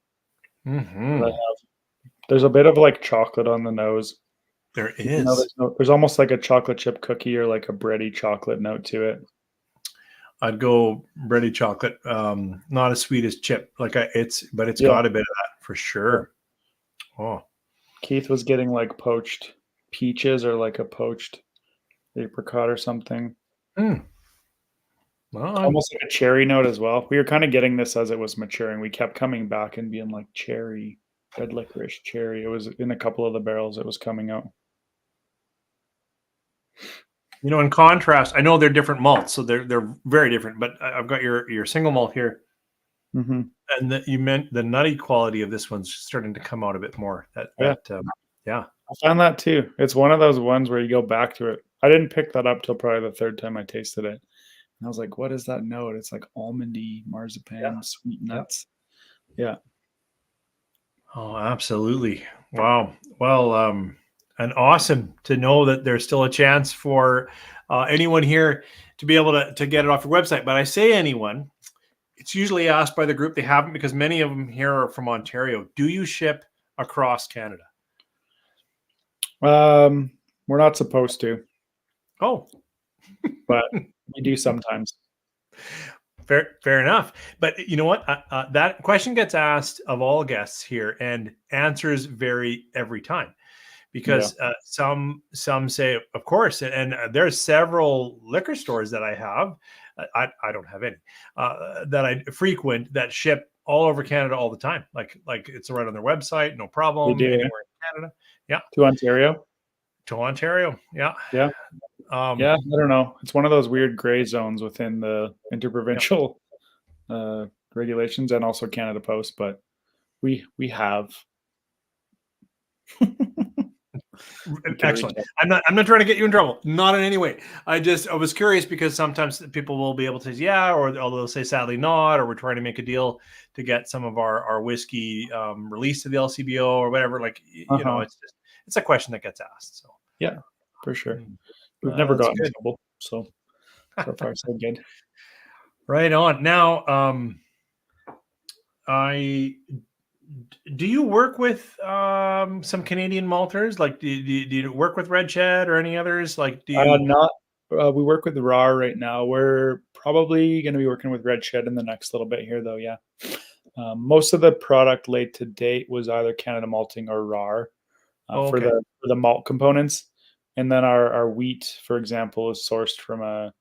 There's a bit of like chocolate on the nose. There is. There's almost like a chocolate chip cookie or like a bready chocolate note to it. I'd go bready chocolate. Not as sweet as chip. But it's got a bit of that for sure. Yeah. Oh, Keith was getting like poached peaches or like a poached apricot or something. Well, almost like a cherry note as well. We were kind of getting this as it was maturing. We kept coming back and being like cherry, red licorice, cherry. It was in a couple of the barrels it was coming out. In contrast, I know they're different malts, so they're very different. But I've got your single malt here, and you meant the nutty quality of this one's starting to come out a bit more. Yeah. I found that too. It's one of those ones where you go back to it. I didn't pick that up till probably the third time I tasted it. And I was like, what is that note? It's like almondy, marzipan, sweet nuts. Yeah. Oh, absolutely. Wow. Well, and awesome to know that there's still a chance for anyone here to be able to get it off your website. But I say anyone, it's usually asked by the group. They haven't, because many of them here are from Ontario. Do you ship across Canada? We're not supposed to. Oh. But we do sometimes. Fair enough. But you know what? That question gets asked of all guests here, and answers vary every time, because some say, of course, and there's several liquor stores that I have. I don't have any that I frequent that ship all over Canada all the time. Like it's right on their website, no problem. They do, anywhere in Canada. Yeah. To Ontario. Yeah. Yeah. Yeah, I don't know. It's one of those weird gray zones within the interprovincial regulations and also Canada Post, but we have. Excellent. I'm not trying to get you in trouble. Not in any way. I was curious because sometimes people will be able to say yeah, or they'll say sadly not, or we're trying to make a deal to get some of our whiskey released to the LCBO or whatever. Like it's a question that gets asked. So yeah, for sure. We've never gotten in trouble, so far so good. Right on. Now, do you work with some Canadian malters? Like, do you work with Red Shed or any others? Like, do you not? We work with RAR right now. We're probably going to be working with Red Shed in the next little bit here, though. Yeah, most of the product laid to date was either Canada Malting or RAR for the malt components. And then our wheat, for example, is sourced from a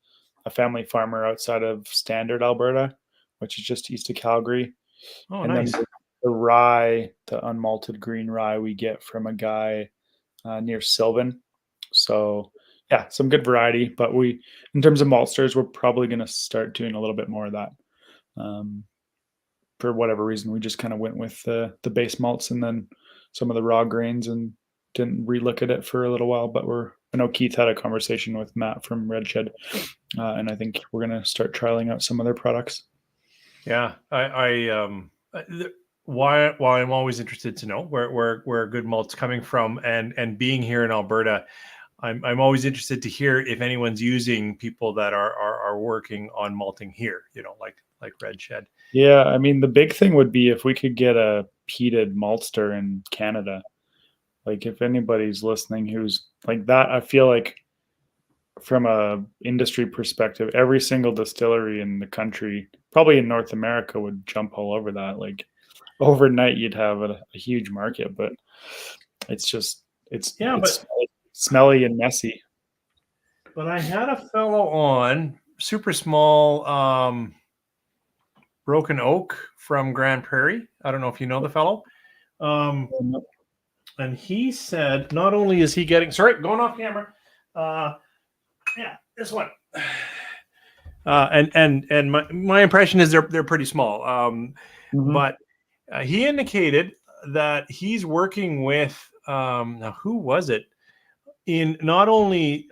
family farmer outside of Standard, Alberta, which is just east of Calgary. Oh, and nice. Then the rye, the unmalted green rye, we get from a guy near Sylvan. So yeah, some good variety. But in terms of maltsters, we're probably going to start doing a little bit more of that. For whatever reason, we just kind of went with the base malts and then some of the raw grains and didn't relook at it for a little while, but I know Keith had a conversation with Matt from Red Shed, and I think we're going to start trialing out some of their products. Yeah, why I'm always interested to know where good malt's coming from, and being here in Alberta, I'm always interested to hear if anyone's using people that are working on malting here. Like Red Shed. Yeah, I mean, the big thing would be if we could get a peated maltster in Canada. Like, if anybody's listening who's like that, I feel like from a industry perspective, every single distillery in the country, probably in North America, would jump all over that. Like, overnight, you'd have a huge market, but it's just Yeah, it's smelly and messy. but I had a fellow on super small Broken Oak from Grand Prairie. I don't know if you know the fellow. Um, and he said not only is he getting going off camera. Yeah, this one. And my impression is they're pretty small. But he indicated that he's working with now who was it in not only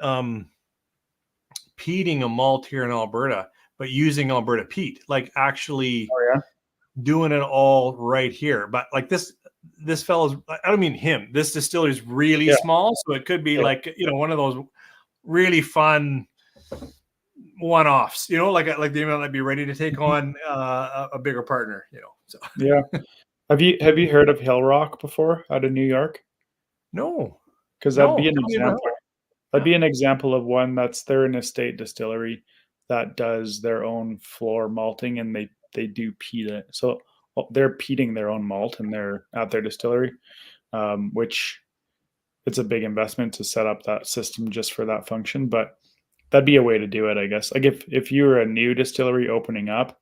peating a malt here in Alberta, but using Alberta peat, like actually Oh yeah, doing it all right here. But like this fellow's, I don't mean him. This distillery is really yeah, small, so it could be yeah. like one of those really fun one-offs. Like they might not be ready to take on a bigger partner. So Yeah. Have you heard of Hill Rock before out of New York? no, Because that'd be no, an tell me about example. it. That'd Yeah. be an example of one that's they're an estate distillery that does their own floor malting and they do peat it. So they're peating their own malt and they're at their distillery, which it's a big investment to set up that system just for that function. But that'd be a way to do it, I guess. Like if you were a new distillery opening up,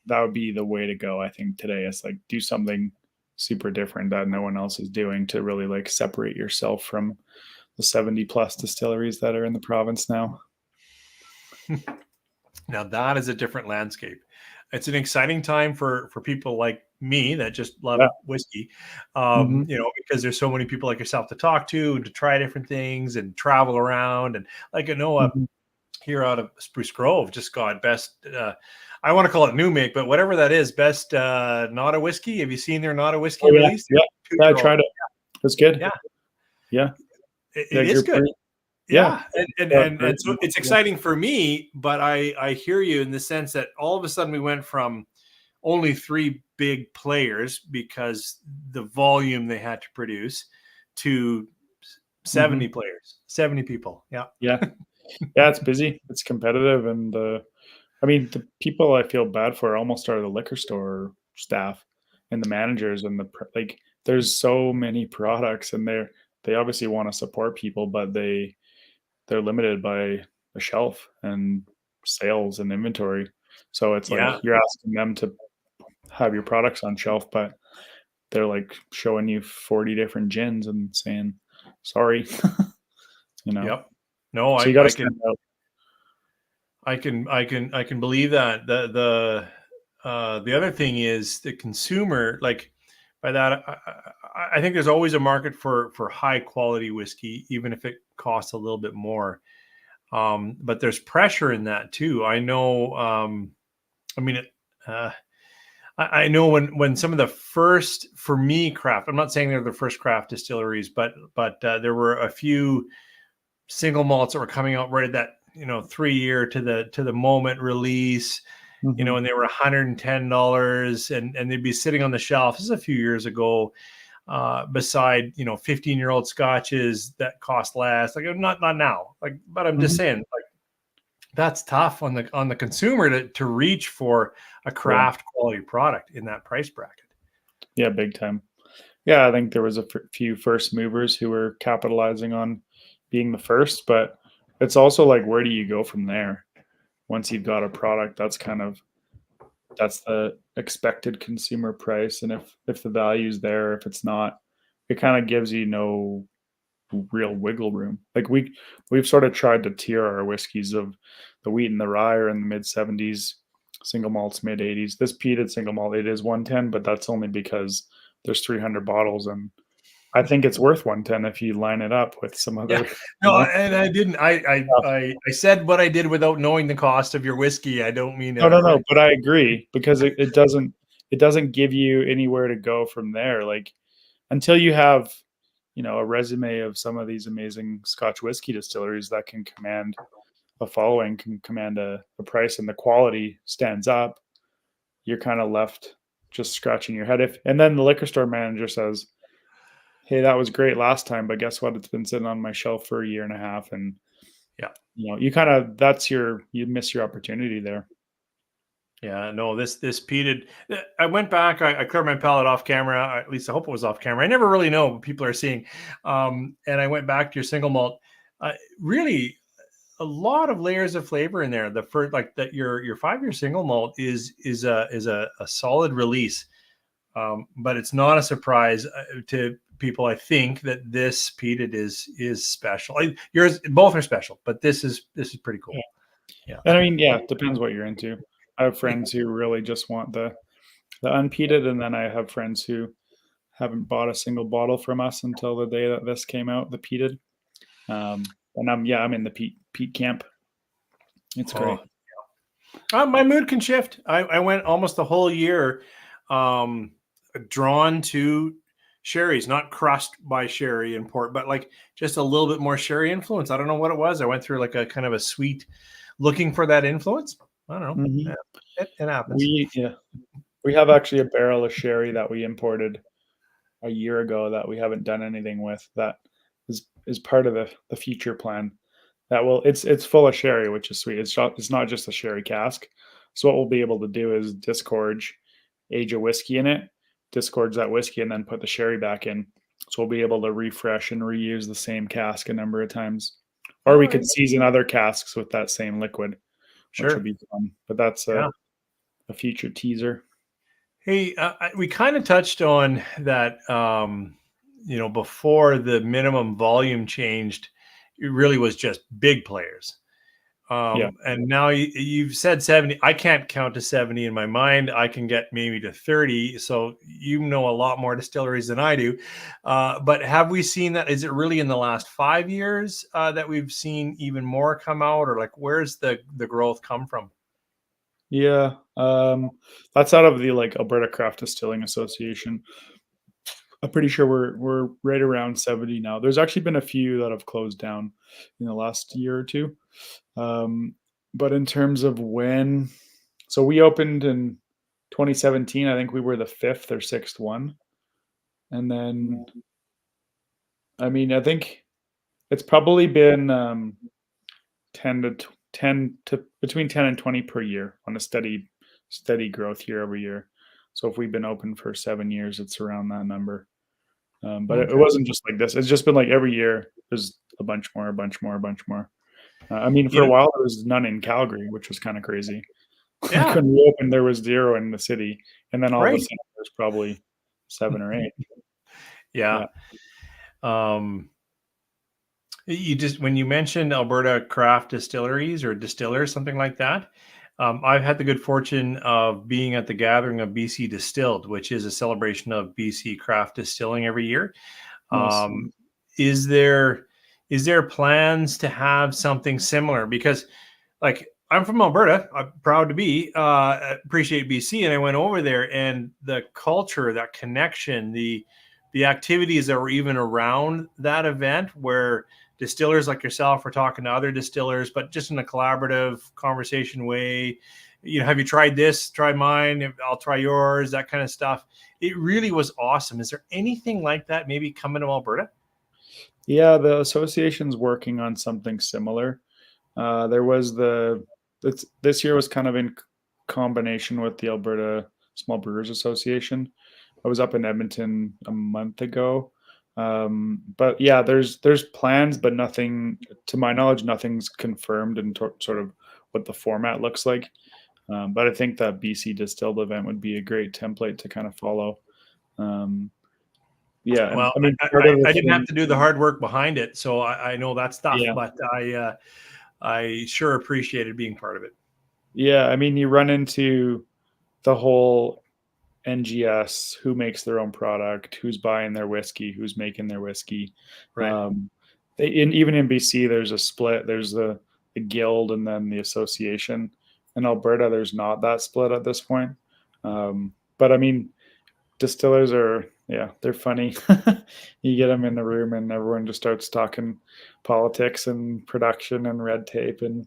that would be the way to go. I think today is like do something super different that no one else is doing to really like separate yourself from the 70 plus distilleries that are in the province now. Now that is a different landscape. It's an exciting time for people like me that just love Yeah. whiskey, Mm-hmm. because there's so many people like yourself to talk to and to try different things and travel around. And like I know Mm-hmm. here out of Spruce Grove just got best. I want to call it new make, but whatever that is, best not a whiskey. Have you seen their not a whiskey Oh yeah, release? yeah, Two yeah. I year old. tried it. It's good. Yeah, Yeah, it yeah. is You're good. pretty. Yeah, Yeah, and, yeah, and great. and so it's Yeah. exciting for me, but I hear you in the sense that all of a sudden we went from only three big players because the volume they had to produce to Mm-hmm. 70 players, 70 people. Yeah. Yeah, yeah. It's busy. It's competitive, and I mean, the people I feel bad for almost are the liquor store staff and the managers and like. There's so many products, and they obviously want to support people, but they're limited by the shelf and sales and inventory. So it's Yeah. like you're asking them to have your products on shelf, but they're like showing you 40 different gins and saying, sorry, you know. Yep. No, So you got to I stand can out. I can believe that. The other thing is the consumer, like by that I think there's always a market for high quality whiskey, even if it costs a little bit more. But there's pressure in that too. I know. I mean, I know when some of the first, for me, craft. I'm not saying they're the first craft distilleries, but there were a few single malts that were coming out right at that 3 year to the moment release. Mhm. And they were $110, and they'd be sitting on the shelf. This is a few years ago, beside 15-year-old scotches that cost less. Like not now. Like, but I'm just Mhm. saying, like that's tough on the consumer to reach for a Yeah. craft quality product in that price bracket. Yeah, big time. Yeah, I think there was a few first movers who were capitalizing on being the first, but it's also like, where do you go from there? Once you've got a product, that's the expected consumer price, and if the value's there, if it's not, it kind of gives you no real wiggle room. Like we've sort of tried to tier our whiskeys of the wheat and the rye are in the mid 70s, single malts mid 80s. This peated single malt, it is 110, but that's only because there's 300 bottles and I think it's worth 110 if you line it up with some Yeah. other, you No, know. and I didn't. I said what I did without knowing the cost of your whiskey. I don't mean No, no, to. no, but I agree because it doesn't give you anywhere to go from there. Like until you have, a resume of some of these amazing Scotch whiskey distilleries that can command a following, can command a price, and the quality stands up, you're kind of left just scratching your head. If and then the liquor store manager says, "Hey, that was great last time, but guess what? It's been sitting on my shelf for a year and a half," and Yeah. you kind of you miss your opportunity there. Yeah, no, this peated. I went back. I cleared my palate off camera. At least I hope it was off camera. I never really know what people are seeing. And I went back to your single malt. Really, a lot of layers of flavor in there. The first, like that, your 5 year single malt is a solid release. But it's not a surprise to people. I think that this peated is special. Yours both are special, but this is pretty cool. Yeah. Yeah. And I mean, yeah, it depends what you're into. I have friends who really just want the unpeated, and then I have friends who haven't bought a single bottle from us until the day that this came out, the peated. And I'm in the peat camp. It's Oh, great. my mood can shift. I went almost the whole year um, drawn to sherries, not crushed by sherry and port, but like just a little bit more sherry influence. I don't know what it was. I went through like a kind of a sweet, looking for that influence. I don't know. Hmm. Yeah, it happens. We have actually a barrel of sherry that we imported a year ago that we haven't done anything with. That is part of the future plan. That will it's full of sherry, which is sweet. It's not just a sherry cask. So what we'll be able to do is disgorge, age a whiskey in it, disgorge that whiskey, and then put the sherry back in. So we'll be able to refresh and reuse the same cask a number of times. Or All we right. could season other casks with that same liquid, which would Sure. be fun. But that's Yeah. a future teaser. Hey, we kind of touched on that. Before the minimum volume changed, it really was just big players. Yeah. And now you've said 70. I can't count to 70 in my mind. I can get maybe to 30. So you know a lot more distilleries than I do. But have we seen that? Is it really in the last 5 years that we've seen even more come out, or like where's the growth come from? Yeah. That's out of the like Alberta Craft Distilling Association. I'm pretty sure we're right around 70 now. There's actually been a few that have closed down in the last year or two. Um, but in terms of when, so we opened in 2017. I think we were the fifth or sixth one. And then, I mean, I think it's probably been 10 to 10 to between 10 and 20 per year on a steady growth year over year. So if we've been open for 7 years, it's around that number. But it Okay. wasn't just like this. It's just been like every year there's a bunch more, a bunch more, a bunch more. I mean, for You a know, while there was none in Calgary, which was kind of crazy. Like yeah, when we opened, there was zero in the city, and then all of a right. sudden there's probably seven or eight. Yeah. Yeah, Um, You just when you mentioned Alberta craft distilleries or distillers, something like that. I've had the good fortune of being at the gathering of BC Distilled, which is a celebration of BC craft distilling every year. nice. Um, is there plans to have something similar? Because like I'm from Alberta, I'm proud to be, appreciate BC, and I went over there, and the culture, that connection, the activities that were even around that event, where distillers like yourself were talking to other distillers, but just in a collaborative conversation way. Have you tried this? Try mine. I'll try yours. That kind of stuff. It really was awesome. Is there anything like that maybe coming to Alberta? Yeah, the association's working on something similar. There was this year was kind of in combination with the Alberta Small Brewers Association. I was up in Edmonton a month ago. But yeah, there's plans, but nothing, to my knowledge, nothing's confirmed in sort of what the format looks like. But I think that BC Distilled event would be a great template to kind of follow. Um, yeah, and Well, I mean, I, part I, of the I didn't have thing, to do the hard work behind it, so I know that stuff. yeah, But I sure appreciated being part of it. yeah. I mean, you run into the whole NGS, who makes their own product, who's buying their whiskey, who's making their whiskey. Right. Even in BC, there's a split. There's the guild and then the association. In Alberta, there's not that split at this point. But I mean, distillers are, yeah, they're funny. You get them in the room and everyone just starts talking politics and production and red tape. And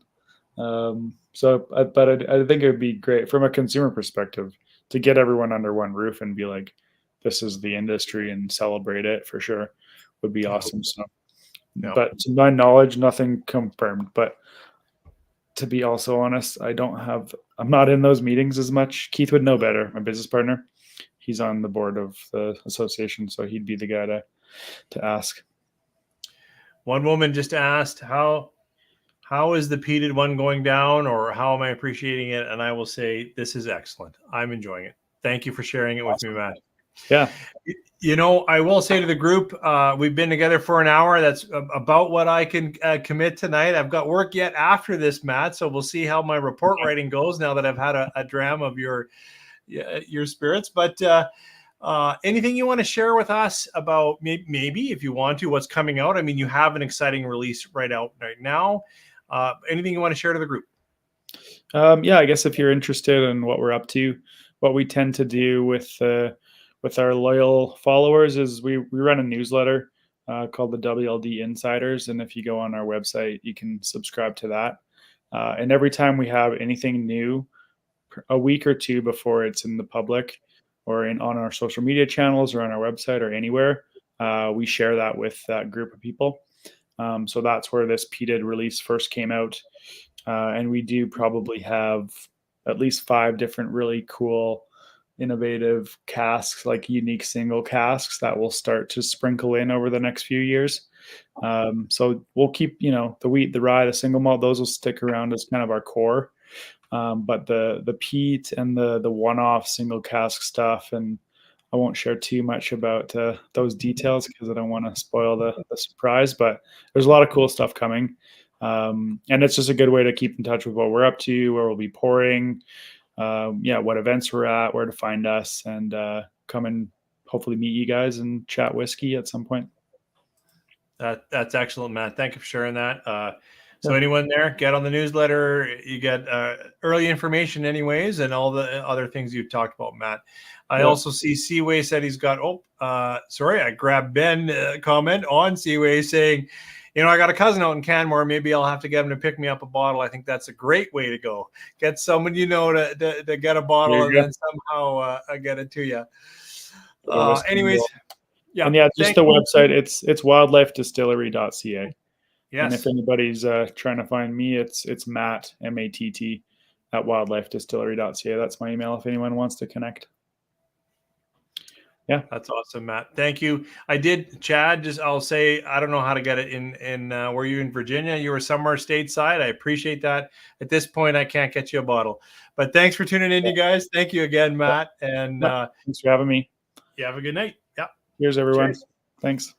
but I think it would be great from a consumer perspective to get everyone under one roof and be like, this is the industry and celebrate it for sure would be awesome. So, but to my knowledge, nothing confirmed. But to be also honest, I'm not in those meetings as much. Keith would know better, my business partner. He's on the board of the association, so he'd be the guy to ask. One woman just asked, how is the peated one going down, or how am I appreciating it? And I will say, this is excellent. I'm enjoying it. Thank you for sharing it with me, Matt. Yeah. You know, I will say to the group, we've been together for an hour. That's about what I can commit tonight. I've got work yet after this, Matt. So we'll see how my report writing goes now that I've had a dram of your spirits. But anything you want to share with us about maybe if you want to, what's coming out? I mean, you have an exciting release right now. Anything you want to share to the group? Yeah, I guess if you're interested in what we're up to, what we tend to do with our loyal followers is we run a newsletter called the WLD Insiders. And if you go on our website, you can subscribe to that. And every time we have anything new, a week or two before it's in the public or on our social media channels or on our website or anywhere, we share that with that group of people. So that's where this peated release first came out. And we do probably have at least 5 different really cool, innovative casks, like unique single casks that will start to sprinkle in over the next few years. So we'll keep, the wheat, the rye, the single malt, those will stick around as kind of our core. But the peat and the one-off single cask stuff, and I won't share too much about those details because I don't want to spoil the surprise, but there's a lot of cool stuff coming. And it's just a good way to keep in touch with what we're up to, where we'll be pouring, what events we're at, where to find us, and come and hopefully meet you guys and chat whiskey at some point. That's excellent, Matt. Thank you for sharing that. So anyone there, get on the newsletter. You get early information anyways, and all the other things you've talked about, Matt. I also see Seaway said he's got, I grabbed Ben comment on Seaway saying, I got a cousin out in Canmore. Maybe I'll have to get him to pick me up a bottle. I think that's a great way to go. Get someone to get a bottle and then somehow get it to you. Anyways, yeah. And just the website. It's wildlifedistillery.ca. Yes. And if anybody's trying to find me, it's Matt, MATT, at wildlifedistillery.ca. That's my email if anyone wants to connect. Yeah. That's awesome, Matt. Thank you. I did, Chad, I'll say, I don't know how to get it in were you in Virginia? You were somewhere stateside. I appreciate that. At this point, I can't get you a bottle. But thanks for tuning in, you guys. Thank you again, Matt. And thanks for having me. You have a good night. Yeah. Cheers, everyone. Cheers. Thanks.